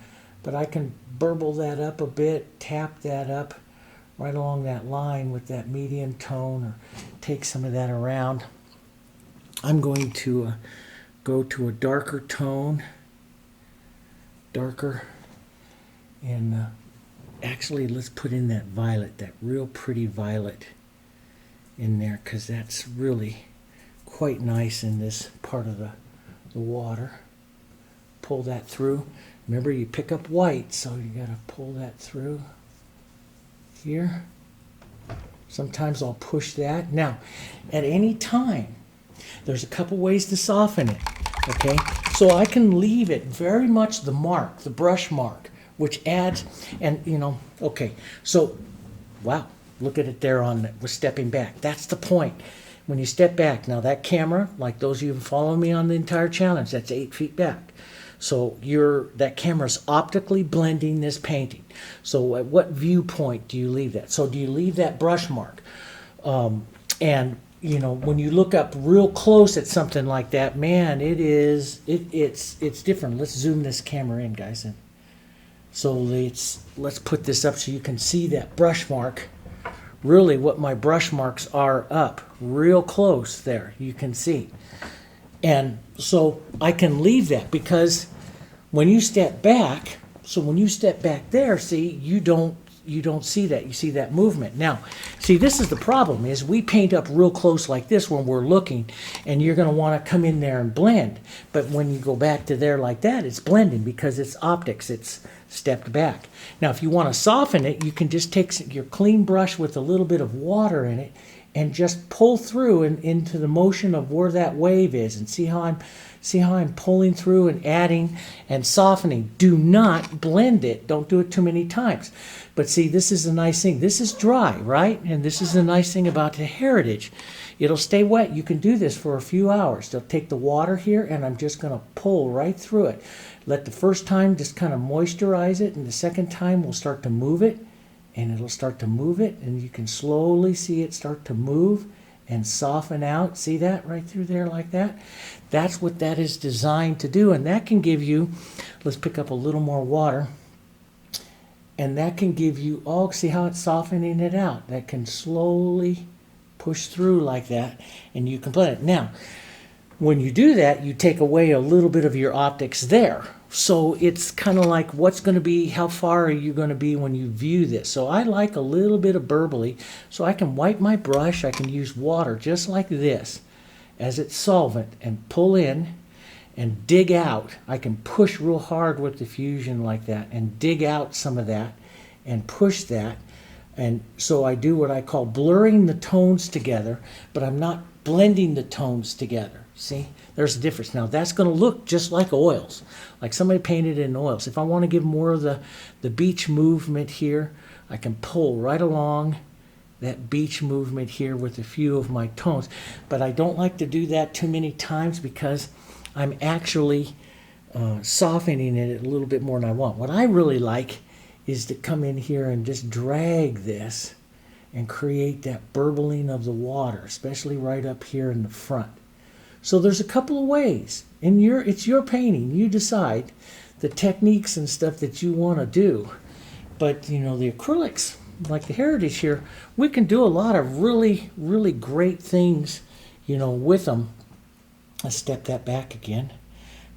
but I can burble that up a bit, tap that up right along that line with that medium tone, or take some of that around. I'm going to go to a darker tone, and actually let's put in that violet, that real pretty violet in there, because that's really quite nice in this part of the water. Pull that through. Remember, you pick up white, so you got to pull that through here. Sometimes I'll push that. Now, at any time, there's a couple ways to soften it, okay? So I can leave it very much the mark, the brush mark, which adds, and you know, okay, so, wow, look at it there we're stepping back. That's the point. When you step back, now that camera, like those of you who follow me on the entire challenge, that's 8 feet back. So that camera's optically blending this painting. So at what viewpoint do you leave that? So do you leave that brush mark? And you know, when you look up real close at something like that, man, it's different. Let's zoom this camera in, guys. And so let's put this up so you can see that brush mark. Really what my brush marks are up real close there, you can see. And so I can leave that because when you step back, there, see, you don't see that. You see that movement. Now, see, this is the problem, is we paint up real close like this when we're looking, and you're going to want to come in there and blend. But when you go back to there like that, it's blending because it's optics. It's stepped back. Now, if you want to soften it, you can just take your clean brush with a little bit of water in it and just pull through and into the motion of where that wave is, and see how I'm pulling through and adding and softening. Do not blend it. Don't do it too many times. But see, this is a nice thing. This is dry, right? And this is the nice thing about the Heritage. It'll stay wet. You can do this for a few hours. They'll take the water here, and I'm just going to pull right through it. Let the first time just kind of moisturize it, and the second time we'll start to move it, and it'll start to move it, and you can slowly see it start to move and soften out. See that right through there like that? That's what that is designed to do, and that can give you, let's pick up a little more water, and that can give you, oh, see how it's softening it out? That can slowly push through like that, and you can blend it. Now, when you do that, you take away a little bit of your optics there. So it's kind of like, what's going to be, how far are you going to be when you view this? So I like a little bit of burbly, so I can wipe my brush. I can use water just like this as its solvent and pull in and dig out. I can push real hard with diffusion like that and dig out some of that and push that. And so I do what I call blurring the tones together, but I'm not blending the tones together. See, there's a difference. Now that's going to look just like oils, like somebody painted in oils. If I want to give more of the beach movement here, I can pull right along that beach movement here with a few of my tones. But I don't like to do that too many times because I'm actually softening it a little bit more than I want. What I really like is to come in here and just drag this and create that burbling of the water, especially right up here in the front. So there's a couple of ways, and it's your painting. You decide the techniques and stuff that you want to do. But you know, the acrylics, like the Heritage here, we can do a lot of really, really great things, you know, with them. Let's step that back again.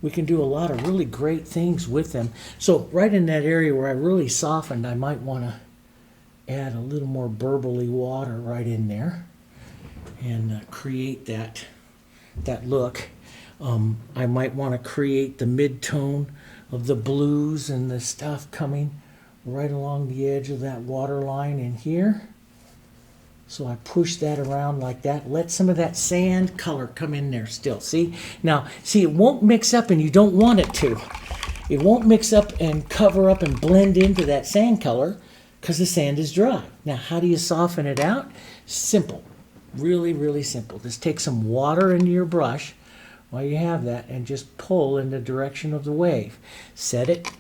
We can do a lot of really great things with them. So right in that area where I really softened, I might want to add a little more burbly water right in there and create that that look. I might want to create the mid-tone of the blues and the stuff coming right along the edge of that water line in here. So I push that around like that. Let some of that sand color come in there still. See? Now, see, it won't mix up and you don't want it to. It won't mix up and cover up and blend into that sand color because the sand is dry. Now, how do you soften it out? Simple. Really, really simple. Just take some water into your brush while you have that and just pull in the direction of the wave. Set it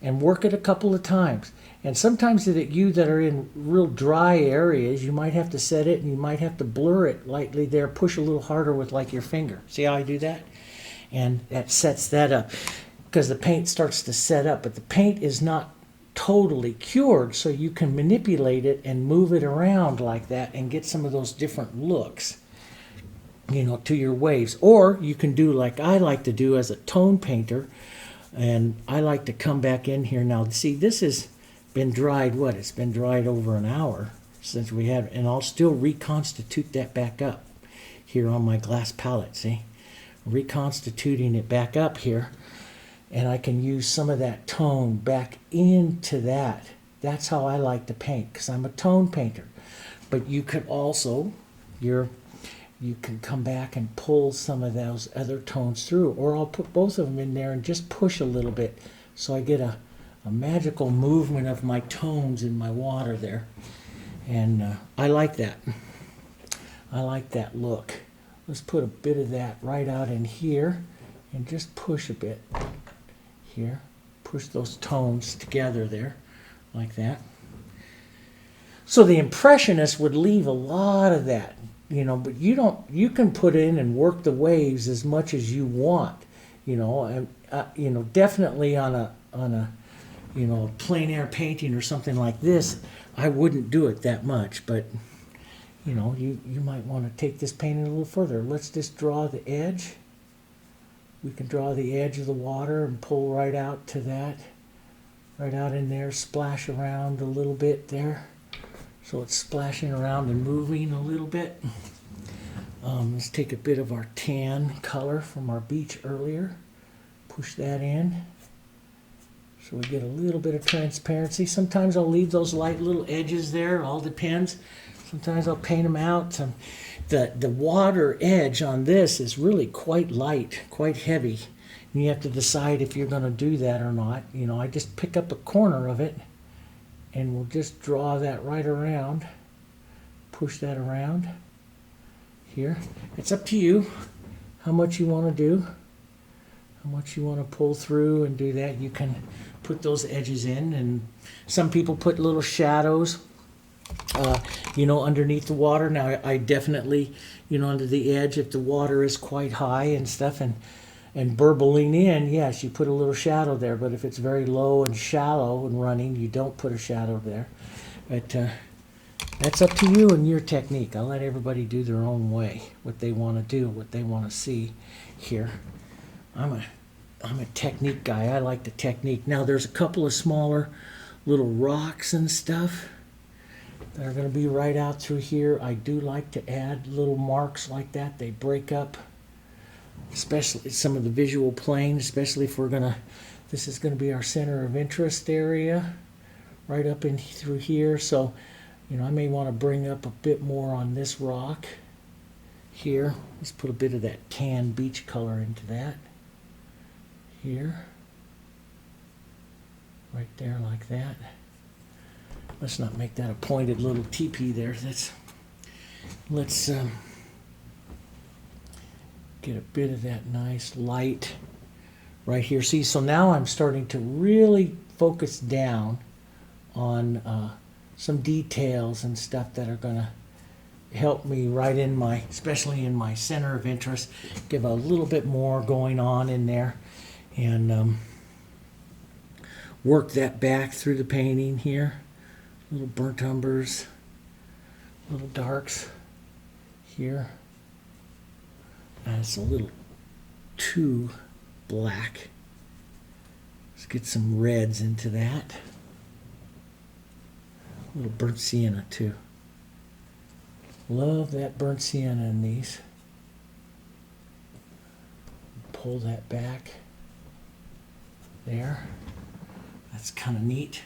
and work it a couple of times. And sometimes you that are in real dry areas, you might have to set it and you might have to blur it lightly there, push a little harder with like your finger. See how I do that? And that sets that up because the paint starts to set up, but the paint is not totally cured, so you can manipulate it and move it around like that and get some of those different looks, you know, to your waves. Or you can do like I like to do as a tone painter, and I like to come back in here now. See, this has been dried, what? It's been dried over an hour since we had, and I'll still reconstitute that back up here on my glass palette, see? Reconstituting it back up here, and I can use some of that tone back into that. That's how I like to paint, because I'm a tone painter. But you could also, you can come back and pull some of those other tones through, or I'll put both of them in there and just push a little bit so I get a magical movement of my tones in my water there. And I like that. I like that look. Let's put a bit of that right out in here and just push a bit here. Push those tones together there like that. So the Impressionist would leave a lot of that, you know, but you can put in and work the waves as much as you want, you know, and you know, definitely on a you know, plein air painting or something like this, I wouldn't do it that much, but you know, you might want to take this painting a little further. Let's just draw the edge. We can draw the edge of the water and pull right out to that, right out in there, splash around a little bit there. So it's splashing around and moving a little bit. Let's take a bit of our tan color from our beach earlier, push that in. So we get a little bit of transparency. Sometimes I'll leave those light little edges there, all depends. Sometimes I'll paint them out. The water edge on this is really quite light, quite heavy. And you have to decide if you're going to do that or not. You know, I just pick up a corner of it and we'll just draw that right around. Push that around here. It's up to you how much you want to do, how much you want to pull through and do that. You can put those edges in, and some people put little shadows you know, underneath the water. Now I definitely, you know, under the edge, if the water is quite high and stuff and burbling in, yes, you put a little shadow there. But if it's very low and shallow and running, you don't put a shadow there. But that's up to you and your technique. I'll let everybody do their own way, what they want to do, what they want to see here. I'm a technique guy. I like the technique. Now there's a couple of smaller little rocks and stuff that are going to be right out through here. I do like to add little marks like that. They break up, especially some of the visual plane, especially if we're going to, this is going to be our center of interest area right up in through here. So, you know, I may want to bring up a bit more on this rock here. Let's put a bit of that tan beach color into that here, right there like that. Let's not make that a pointed little teepee there. Let's get a bit of that nice light right here. See, so now I'm starting to really focus down on some details and stuff that are going to help me right in my, especially in my center of interest, give a little bit more going on in there, and work that back through the painting here. Little burnt umbers, little darks here. It's a little too black. Let's get some reds into that. A little burnt sienna too. Love that burnt sienna in these. pull that back there. That's kind of neat.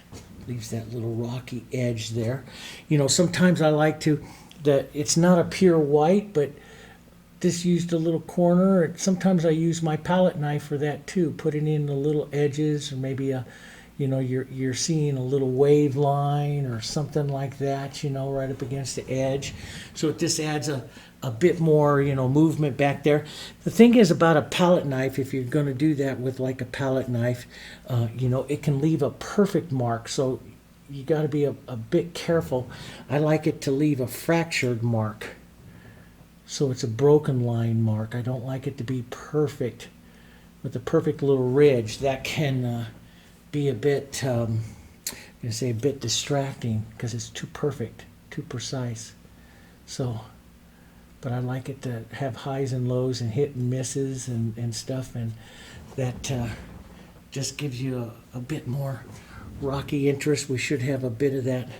Leaves that little rocky edge there. You know, sometimes I like to, that it's not a pure white, but this used a little corner. Sometimes I use my palette knife for that too, putting in the little edges, or maybe a, you know, you're seeing a little wave line or something like that, you know, right up against the edge. So it just adds a bit more, you know, movement back there. The thing is about a palette knife, if you're going to do that with like a palette knife, you know, it can leave a perfect mark. So you got to be a bit careful. I like it to leave a fractured mark. So it's a broken line mark. I don't like it to be perfect with a perfect little ridge. That can be a bit, I'm going to say a bit distracting because it's too perfect, too precise. So, but I like it to have highs and lows and hit and misses and stuff, and that just gives you a bit more rocky interest. We should have a bit of that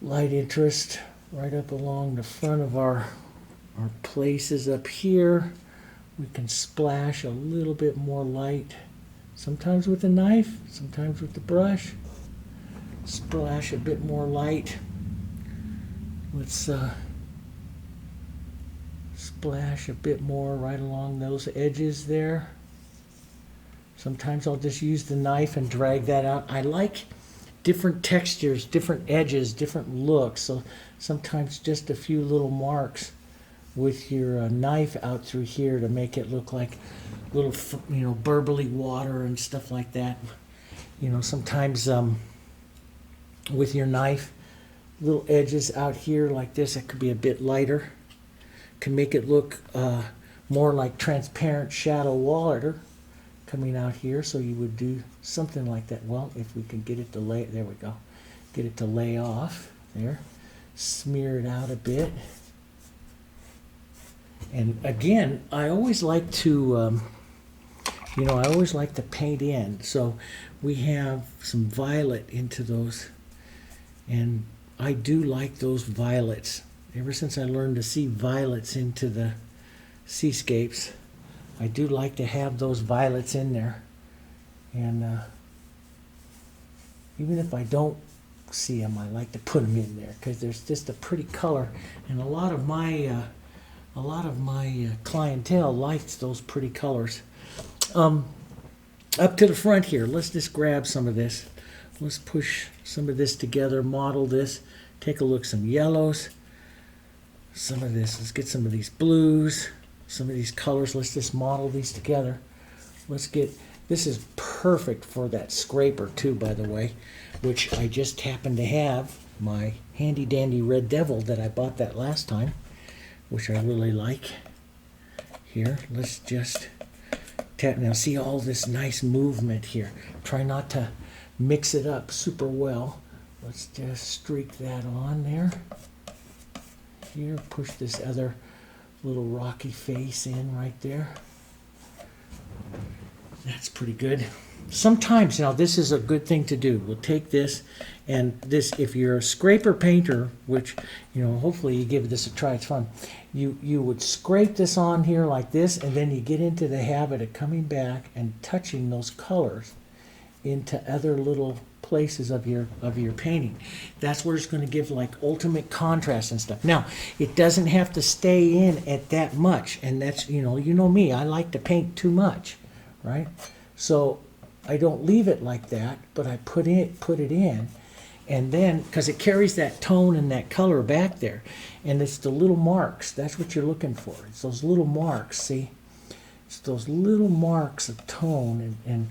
light interest right up along the front of our places up here. We can splash a little bit more light, sometimes with a knife, sometimes with the brush. Splash a bit more light. Let's splash a bit more right along those edges there. Sometimes I'll just use the knife and drag that out. I like different textures, different edges, different looks. So sometimes just a few little marks with your knife out through here to make it look like little, you know, burbly water and stuff like that. You know, sometimes with your knife, little edges out here like this, it could be a bit lighter. Can make it look more like transparent shadow water coming out here. So you would do something like that. Well, if we can get it to lay, there we go. Get it to lay off there. Smear it out a bit. And again, I always like to, you know, I always like to paint in. So we have some violet into those, and I do like those violets. Ever since I learned to see violets into the seascapes, I do like to have those violets in there. And even if I don't see them, I like to put them in there because there's just a pretty color, and a lot of my clientele likes those pretty colors. Up to the front here, let's just grab some of this. Let's push some of this together, model this. Take a look, some yellows, some of this. Let's get some of these blues, some of these colors. Let's just model these together. Let's get, this is perfect for that scraper too, by the way, which I just happen to have my handy dandy Red Devil that I bought that last time, which I really like. Here, let's just tap. Now see all this nice movement here. Try not to mix it up super well. Let's just streak that on there. Here, push this other little rocky face in right there. That's pretty good. Sometimes, now this is a good thing to do. We'll take this, and this, if you're a scraper painter, which, you know, hopefully you give this a try, it's fun. You would scrape this on here like this, and then you get into the habit of coming back and touching those colors into other little places of your painting. That's where it's going to give like ultimate contrast and stuff. Now, it doesn't have to stay in at that much, and that's, you know me, I like to paint too much, right? So I don't leave it like that, but I put it in, and then, because it carries that tone and that color back there, and it's the little marks. That's what you're looking for. It's those little marks, see? It's those little marks of tone and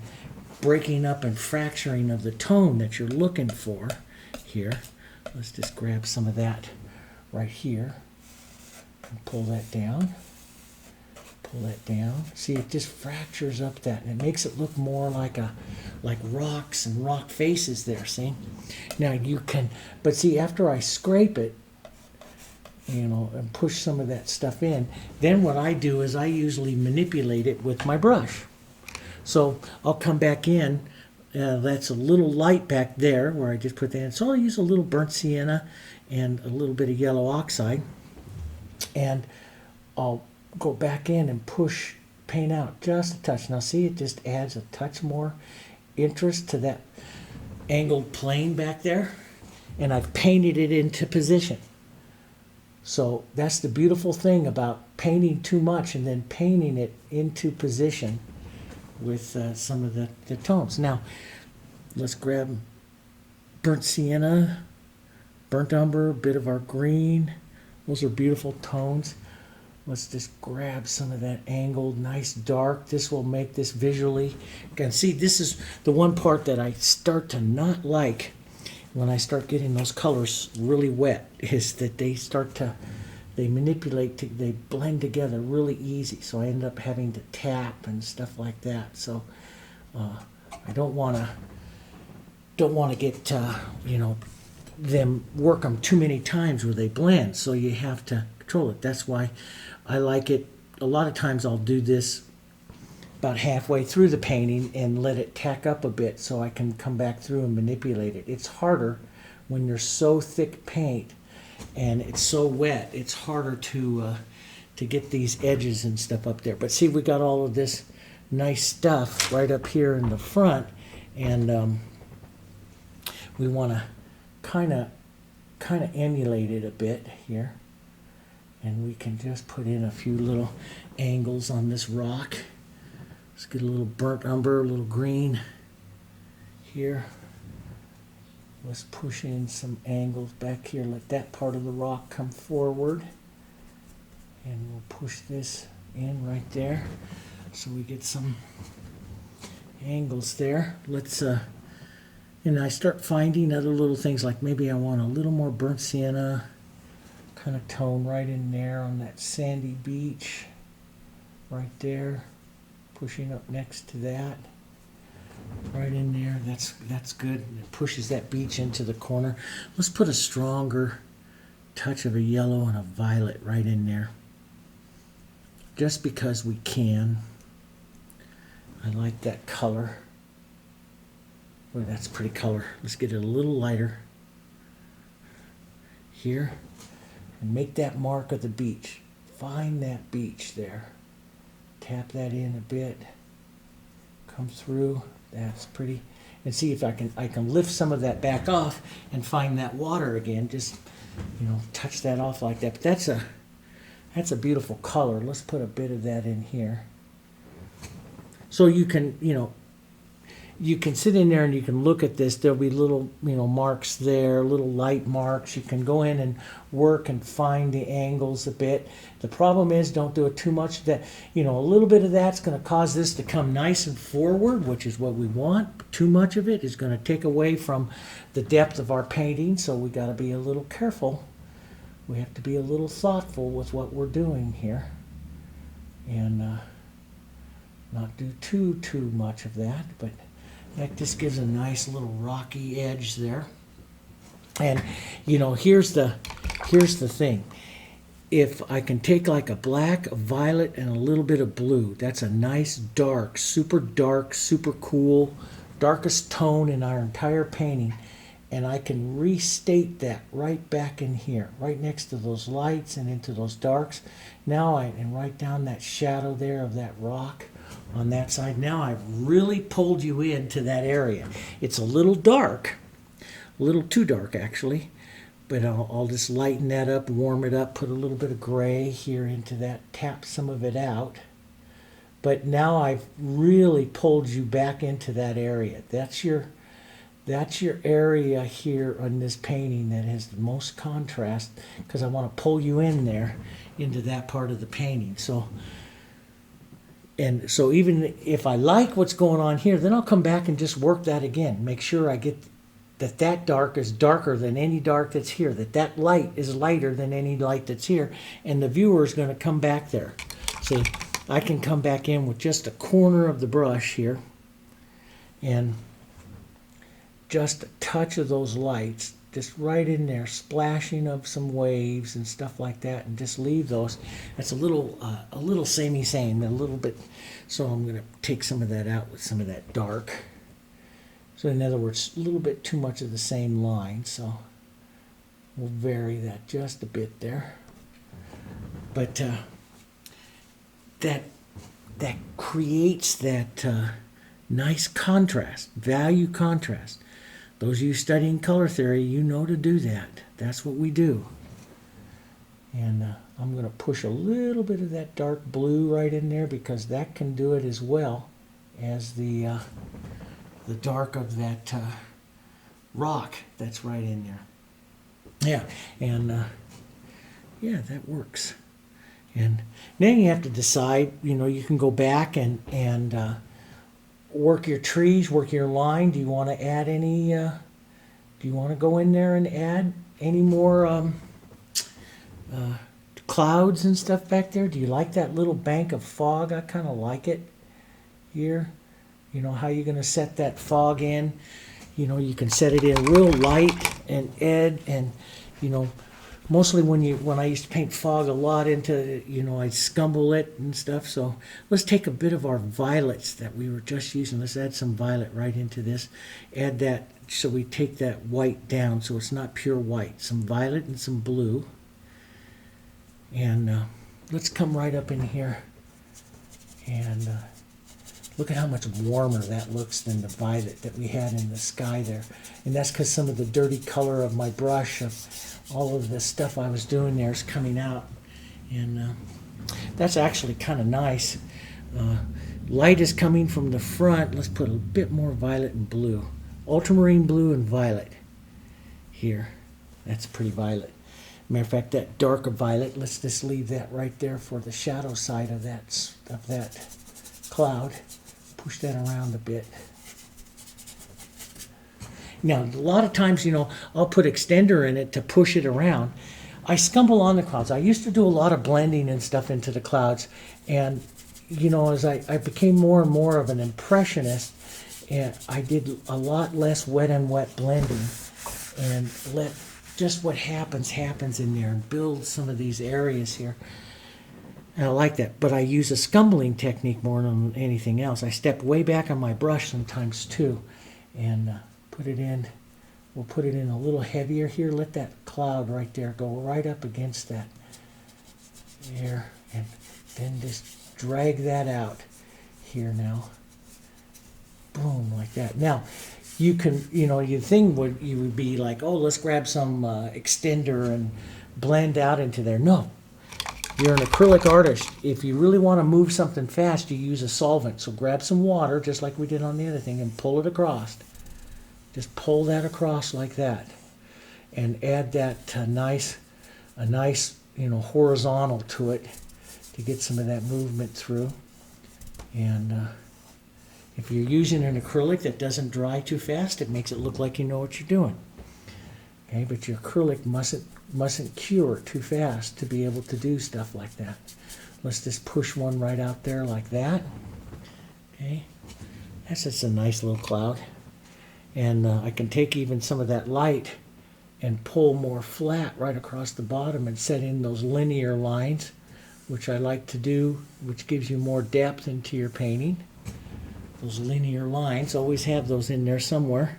breaking up and fracturing of the tone that you're looking for here. Let's just grab some of that right here and pull that down. Pull that down. See, it just fractures up that, and it makes it look more like rocks and rock faces there, see? Now you can, but see, after I scrape it, you know, and push some of that stuff in, then what I do is I usually manipulate it with my brush. So I'll come back in, that's a little light back there where I just put that in. So I'll use a little burnt sienna and a little bit of yellow oxide, and I'll go back in and push paint out just a touch. Now see, it just adds a touch more interest to that angled plane back there, and I've painted it into position. So that's the beautiful thing about painting too much and then painting it into position with some of the tones. Now, let's grab burnt sienna, burnt umber, a bit of our green. Those are beautiful tones. Let's just grab some of that angled, nice dark. This will make this visually. You can see this is the one part that I start to not like when I start getting those colors really wet, is that they manipulate, they blend together really easy. So I end up having to tap and stuff like that. So I don't want to get, them work them too many times where they blend. So you have to control it. That's why I like it. A lot of times I'll do this about halfway through the painting and let it tack up a bit so I can come back through and manipulate it. It's harder when you're so thick paint and it's so wet. It's harder to get these edges and stuff up there. But see, we got all of this nice stuff right up here in the front, and we want to kind of emulate it a bit here. And we can just put in a few little angles on this rock. Let's get a little burnt umber, a little green here. Let's push in some angles back here. Let that part of the rock come forward. And we'll push this in right there so we get some angles there. Let's, and I start finding other little things, like maybe I want a little more burnt sienna kind of tone right in there on that sandy beach right there, pushing up next to that right in there. That's good. It pushes that beach into the corner. Let's put a stronger touch of a yellow and a violet right in there, just because we can. I like that color. Boy, that's a pretty color. Let's get it a little lighter here. And make that mark of the beach. Find that beach there. Tap that in a bit. Come through. That's pretty. And see if I can lift some of that back off and find that water again. Just, touch that off like that. But that's a beautiful color. Let's put a bit of that in here. So you can, you can sit in there and you can look at this. There'll be little, marks there, little light marks. You can go in and work and find the angles a bit. The problem is, don't do it too much. That, a little bit of that's going to cause this to come nice and forward, which is what we want. Too much of it is going to take away from the depth of our painting. So we got to be a little careful. We have to be a little thoughtful with what we're doing here, and not do too much of that, but that just gives a nice little rocky edge there. And here's the thing. If I can take like a black, a violet, and a little bit of blue, that's a nice dark, super cool, darkest tone in our entire painting. And I can restate that right back in here, right next to those lights and into those darks. Now I can write down that shadow there of that rock on that side. Now I've really pulled you into that area. It's a little dark, a little too dark actually, but I'll just lighten that up, warm it up, put a little bit of gray here into that, tap some of it out. But now I've really pulled you back into that area. That's your area here on this painting that has the most contrast, because I want to pull you in there into that part of the painting. So even if I like what's going on here, then I'll come back and just work that again. Make sure I get that dark is darker than any dark that's here, that light is lighter than any light that's here, and the viewer is going to come back there. See, I can come back in with just a corner of the brush here, and just a touch of those lights, just right in there, splashing of some waves and stuff like that, and just leave those. That's a little samey, a little bit. So I'm going to take some of that out with some of that dark. So in other words, a little bit too much of the same line. So we'll vary that just a bit there. But that that creates that nice contrast, value contrast. Those of you studying color theory, you know to do that. That's what we do. And I'm going to push a little bit of that dark blue right in there because that can do it as well as the dark of that rock that's right in there. Yeah, and yeah, that works. And then you have to decide, you can go back and work your trees, work your line. Do you want to add any, do you want to go in there and add any more clouds and stuff back there? Do you like that little bank of fog? I kind of like it here. How you're going to set that fog in. You can set it in real light and add, and mostly when I used to paint fog a lot into, I'd scumble it and stuff. So let's take a bit of our violets that we were just using. Let's add some violet right into this. Add that so we take that white down so it's not pure white. Some violet and some blue. And let's come right up in here and look at how much warmer that looks than the violet that we had in the sky there. And that's because some of the dirty color of my brush, of all of the stuff I was doing there, is coming out. And that's actually kind of nice. Light is coming from the front. Let's put a bit more violet and blue. Ultramarine blue and violet here. That's pretty violet. Matter of fact, that darker violet, let's just leave that right there for the shadow side of that cloud. Push that around a bit. Now, a lot of times, I'll put extender in it to push it around. I scumble on the clouds. I used to do a lot of blending and stuff into the clouds. And, as I became more and more of an impressionist, and I did a lot less wet and wet blending and let just what happens in there and build some of these areas here. And I like that, but I use a scumbling technique more than anything else. I step way back on my brush sometimes too, and put it in. We'll put it in a little heavier here. Let that cloud right there go right up against that there, and then just drag that out here now. Boom, like that. Now, you can, your thing would be like, oh, let's grab some extender and blend out into there. No. You're an acrylic artist. If you really want to move something fast, you use a solvent. So grab some water, just like we did on the other thing, and pull it across. Just pull that across like that. And add that a nice, horizontal to it to get some of that movement through. And if you're using an acrylic that doesn't dry too fast, it makes it look like you know what you're doing. Okay, but your acrylic mustn't cure too fast to be able to do stuff like that. Let's just push one right out there like that. Okay, that's just a nice little cloud. And I can take even some of that light and pull more flat right across the bottom and set in those linear lines, which I like to do, which gives you more depth into your painting. Those linear lines, always have those in there somewhere.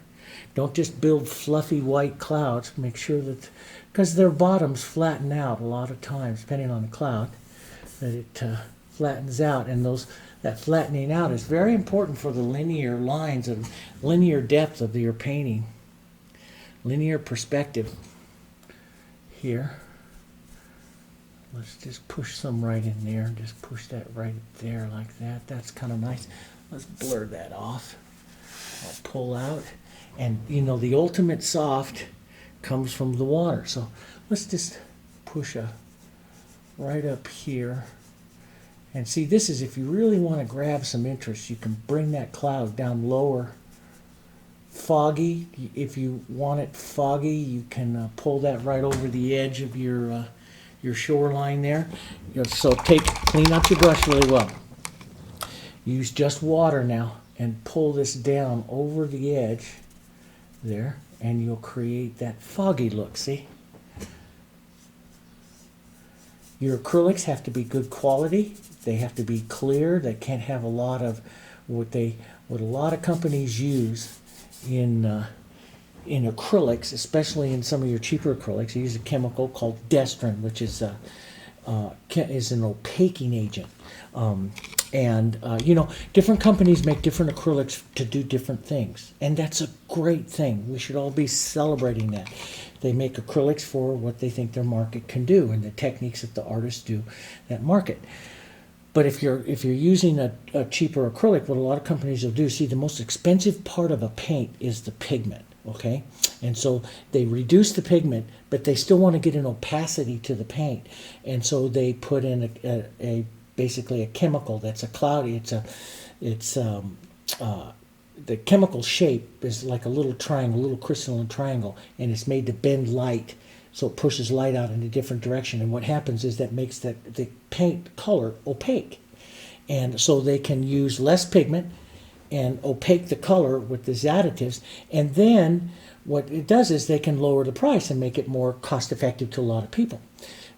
Don't just build fluffy white clouds. Make sure that, because their bottoms flatten out a lot of times, depending on the cloud, that it flattens out. And that flattening out is very important for the linear lines and linear depth of your painting. Linear perspective here. Let's just push some right in there. Just push that right there like that. That's kind of nice. Let's blur that off. I'll pull out. And, the ultimate soft comes from the water. So let's just push right up here. And see, this is if you really want to grab some interest, you can bring that cloud down lower. Foggy, if you want it foggy, you can pull that right over the edge of your shoreline there. So clean up your brush really well. Use just water now and pull this down over the edge there, and you'll create that foggy look, see? Your acrylics have to be good quality. They have to be clear. They can't have a lot of what a lot of companies use in acrylics, especially in some of your cheaper acrylics. They use a chemical called destrin, which is is an opaquing agent. Different companies make different acrylics to do different things. And that's a great thing. We should all be celebrating that. They make acrylics for what they think their market can do and the techniques that the artists do that market. But if you're using a cheaper acrylic, what a lot of companies will do, see, the most expensive part of a paint is the pigment, okay? And so they reduce the pigment, but they still want to get an opacity to the paint. And so they put in basically a chemical that's a cloudy. The chemical shape is like a little triangle, a little crystalline triangle, and it's made to bend light. So it pushes light out in a different direction. And what happens is that makes the paint color opaque. And so they can use less pigment and opaque the color with these additives. And then what it does is they can lower the price and make it more cost effective to a lot of people.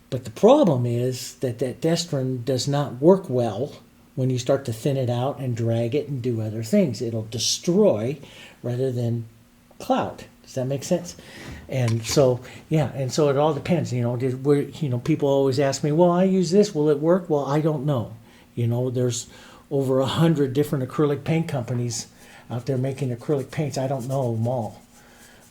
But the problem is that destrin does not work well when you start to thin it out and drag it and do other things. It'll destroy rather than cloud. Does that make sense? And so, it all depends. People always ask me, well, I use this, will it work? Well, I don't know. There's over 100 different acrylic paint companies out there making acrylic paints. I don't know them all.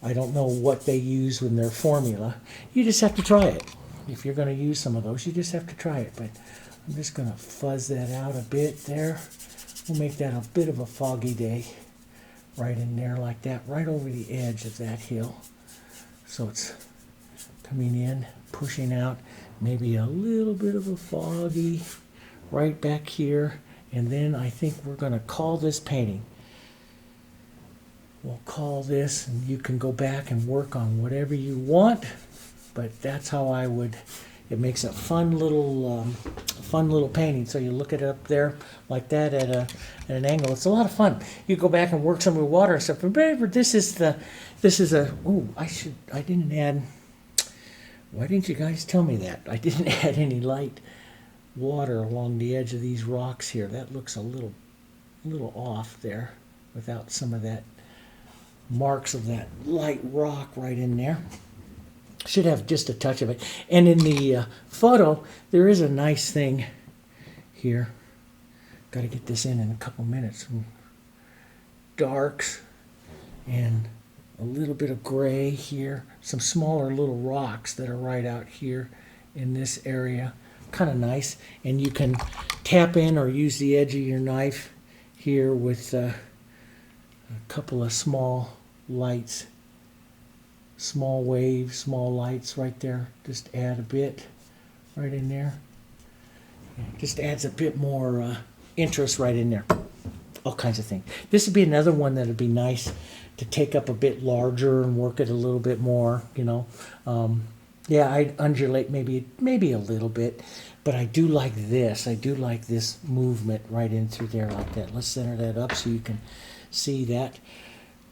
I don't know what they use in their formula. You just have to try it. If you're going to use some of those, you just have to try it. But I'm just going to fuzz that out a bit there. We'll make that a bit of a foggy day. Right in there like that, right over the edge of that hill. So it's coming in, pushing out, maybe a little bit of a foggy right back here. And then I think we're going to call this painting. We'll call this, and you can go back and work on whatever you want, but that's how I would. It makes a fun little painting. So you look at it up there like that at an angle. It's a lot of fun. You go back and work some with water and stuff. But remember, this is a. I didn't add. Why didn't you guys tell me that? I didn't add any light water along the edge of these rocks here. That looks a little off there, without some of that marks of that light rock right in there. Should have just a touch of it. And in the photo, there is a nice thing here. Got to get this in a couple minutes. Some darks and a little bit of gray here. Some smaller little rocks that are right out here in this area. Kind of nice. And you can tap in or use the edge of your knife here with a couple of small lights. Small waves, small lights right there. Just add a bit right in there. Just adds a bit more interest right in there. All kinds of things. This would be another one that would be nice to take up a bit larger and work it a little bit more, I'd undulate maybe a little bit, but I do like this. I do like this movement right in through there like that. Let's center that up so you can see that.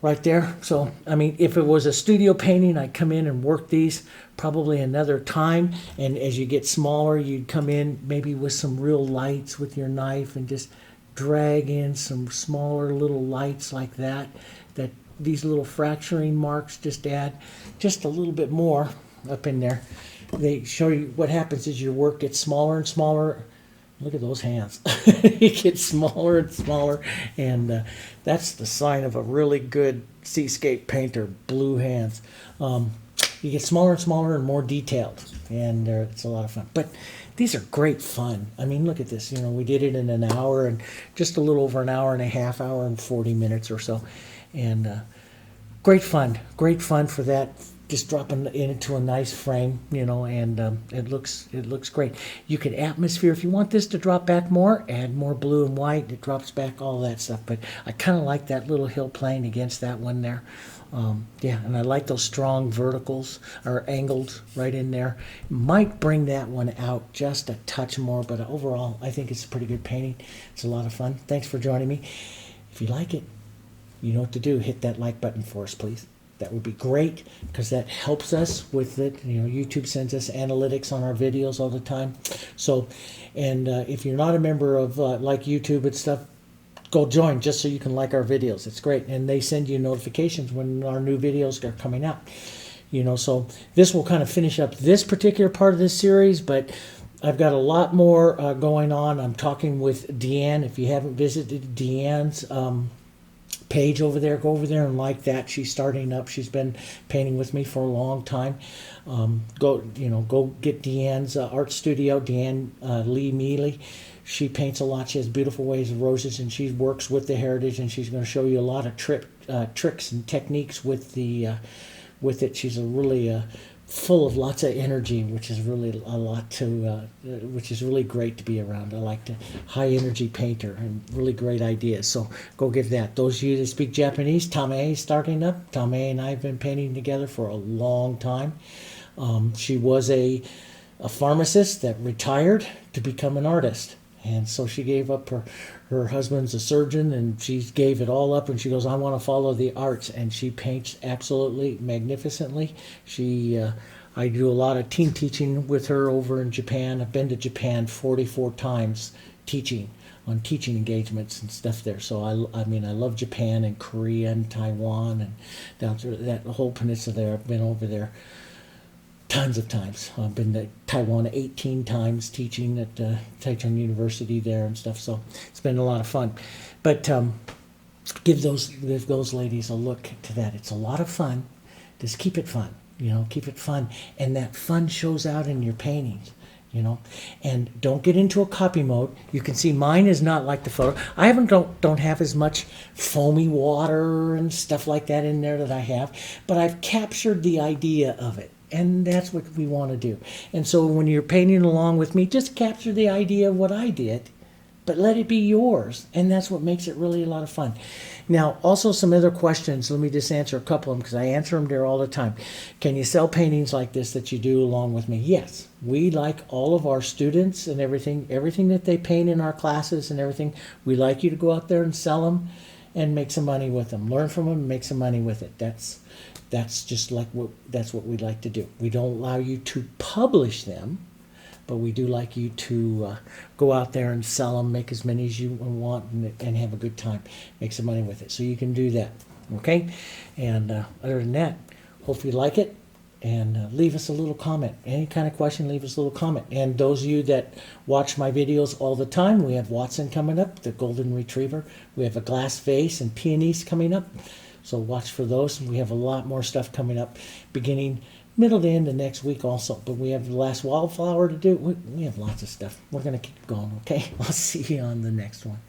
Right there. So, if it was a studio painting, I'd come in and work these probably another time. And as you get smaller, you'd come in maybe with some real lights with your knife and just drag in some smaller little lights like that. That these little fracturing marks just add just a little bit more up in there. They show you what happens is your work gets smaller and smaller. Look at those hands. It gets smaller and smaller, and that's the sign of a really good seascape painter, blue hands. You get smaller and smaller and more detailed, and it's a lot of fun. But these are great fun. Look at this. We did it in an hour and just a little over an hour and a half, hour and 40 minutes or so. And great fun for that. Just dropping it into a nice frame, and it looks great. You can atmosphere, if you want this to drop back more, add more blue and white. It drops back all that stuff. But I kind of like that little hill plane against that one there. And I like those strong verticals or angles right in there. Might bring that one out just a touch more, but overall, I think it's a pretty good painting. It's a lot of fun. Thanks for joining me. If you like it, you know what to do. Hit that like button for us, please. That would be great because that helps us with it. YouTube sends us analytics on our videos all the time. So, and if you're not a member of like YouTube and stuff, go join just so you can like our videos. It's great. And they send you notifications when our new videos are coming out. So this will kind of finish up this particular part of this series, but I've got a lot more going on. I'm talking with Deanne. If you haven't visited Deanne's page over there, go over there and like that. She's starting up. She's been painting with me for a long time. Go get Deanne's art studio, Deanne Lee Mealy. She paints a lot. She has beautiful ways of roses, and she works with the heritage, and she's going to show you a lot of tricks and techniques with it. She's a really full of lots of energy, which is really a lot which is really great to be around. I like the high energy painter and really great ideas. So go give that. Those of you that speak Japanese, Tame is starting up. Tame and I have been painting together for a long time. She was a pharmacist that retired to become an artist. And so she gave up her husband's a surgeon, and she gave it all up, and she goes, I want to follow the arts. And she paints absolutely magnificently. I do a lot of team teaching with her over in Japan. I've been to Japan 44 times teaching on teaching engagements and stuff there. So I love Japan and Korea and Taiwan and down through that whole peninsula there. I've been over there tons of times. I've been to Taiwan 18 times teaching at Taichung University there and stuff. So it's been a lot of fun. But give those ladies a look to that. It's a lot of fun. Just keep it fun. Keep it fun. And that fun shows out in your paintings. And don't get into a copy mode. You can see mine is not like the photo. I don't have as much foamy water and stuff like that in there that I have, but I've captured the idea of it. And that's what we want to do. And so when you're painting along with me, just capture the idea of what I did, but let it be yours. And that's what makes it really a lot of fun. Now, also some other questions. Let me just answer a couple of them because I answer them there all the time. Can you sell paintings like this that you do along with me? Yes. We like all of our students and everything that they paint in our classes and everything. We like you to go out there and sell them and make some money with them. Learn from them and make some money with it. That's just like that's what we like to do. We don't allow you to publish them, but we do like you to go out there and sell them, make as many as you want, and have a good time, make some money with it. So you can do that, okay? And other than that, hope you like it, and leave us a little comment. Any kind of question, leave us a little comment. And those of you that watch my videos all the time, we have Watson coming up, the Golden Retriever. We have a glass vase and peonies coming up. So watch for those. We have a lot more stuff coming up beginning middle to end of next week also. But we have the last wildflower to do. We have lots of stuff. We're going to keep going, okay? I'll see you on the next one.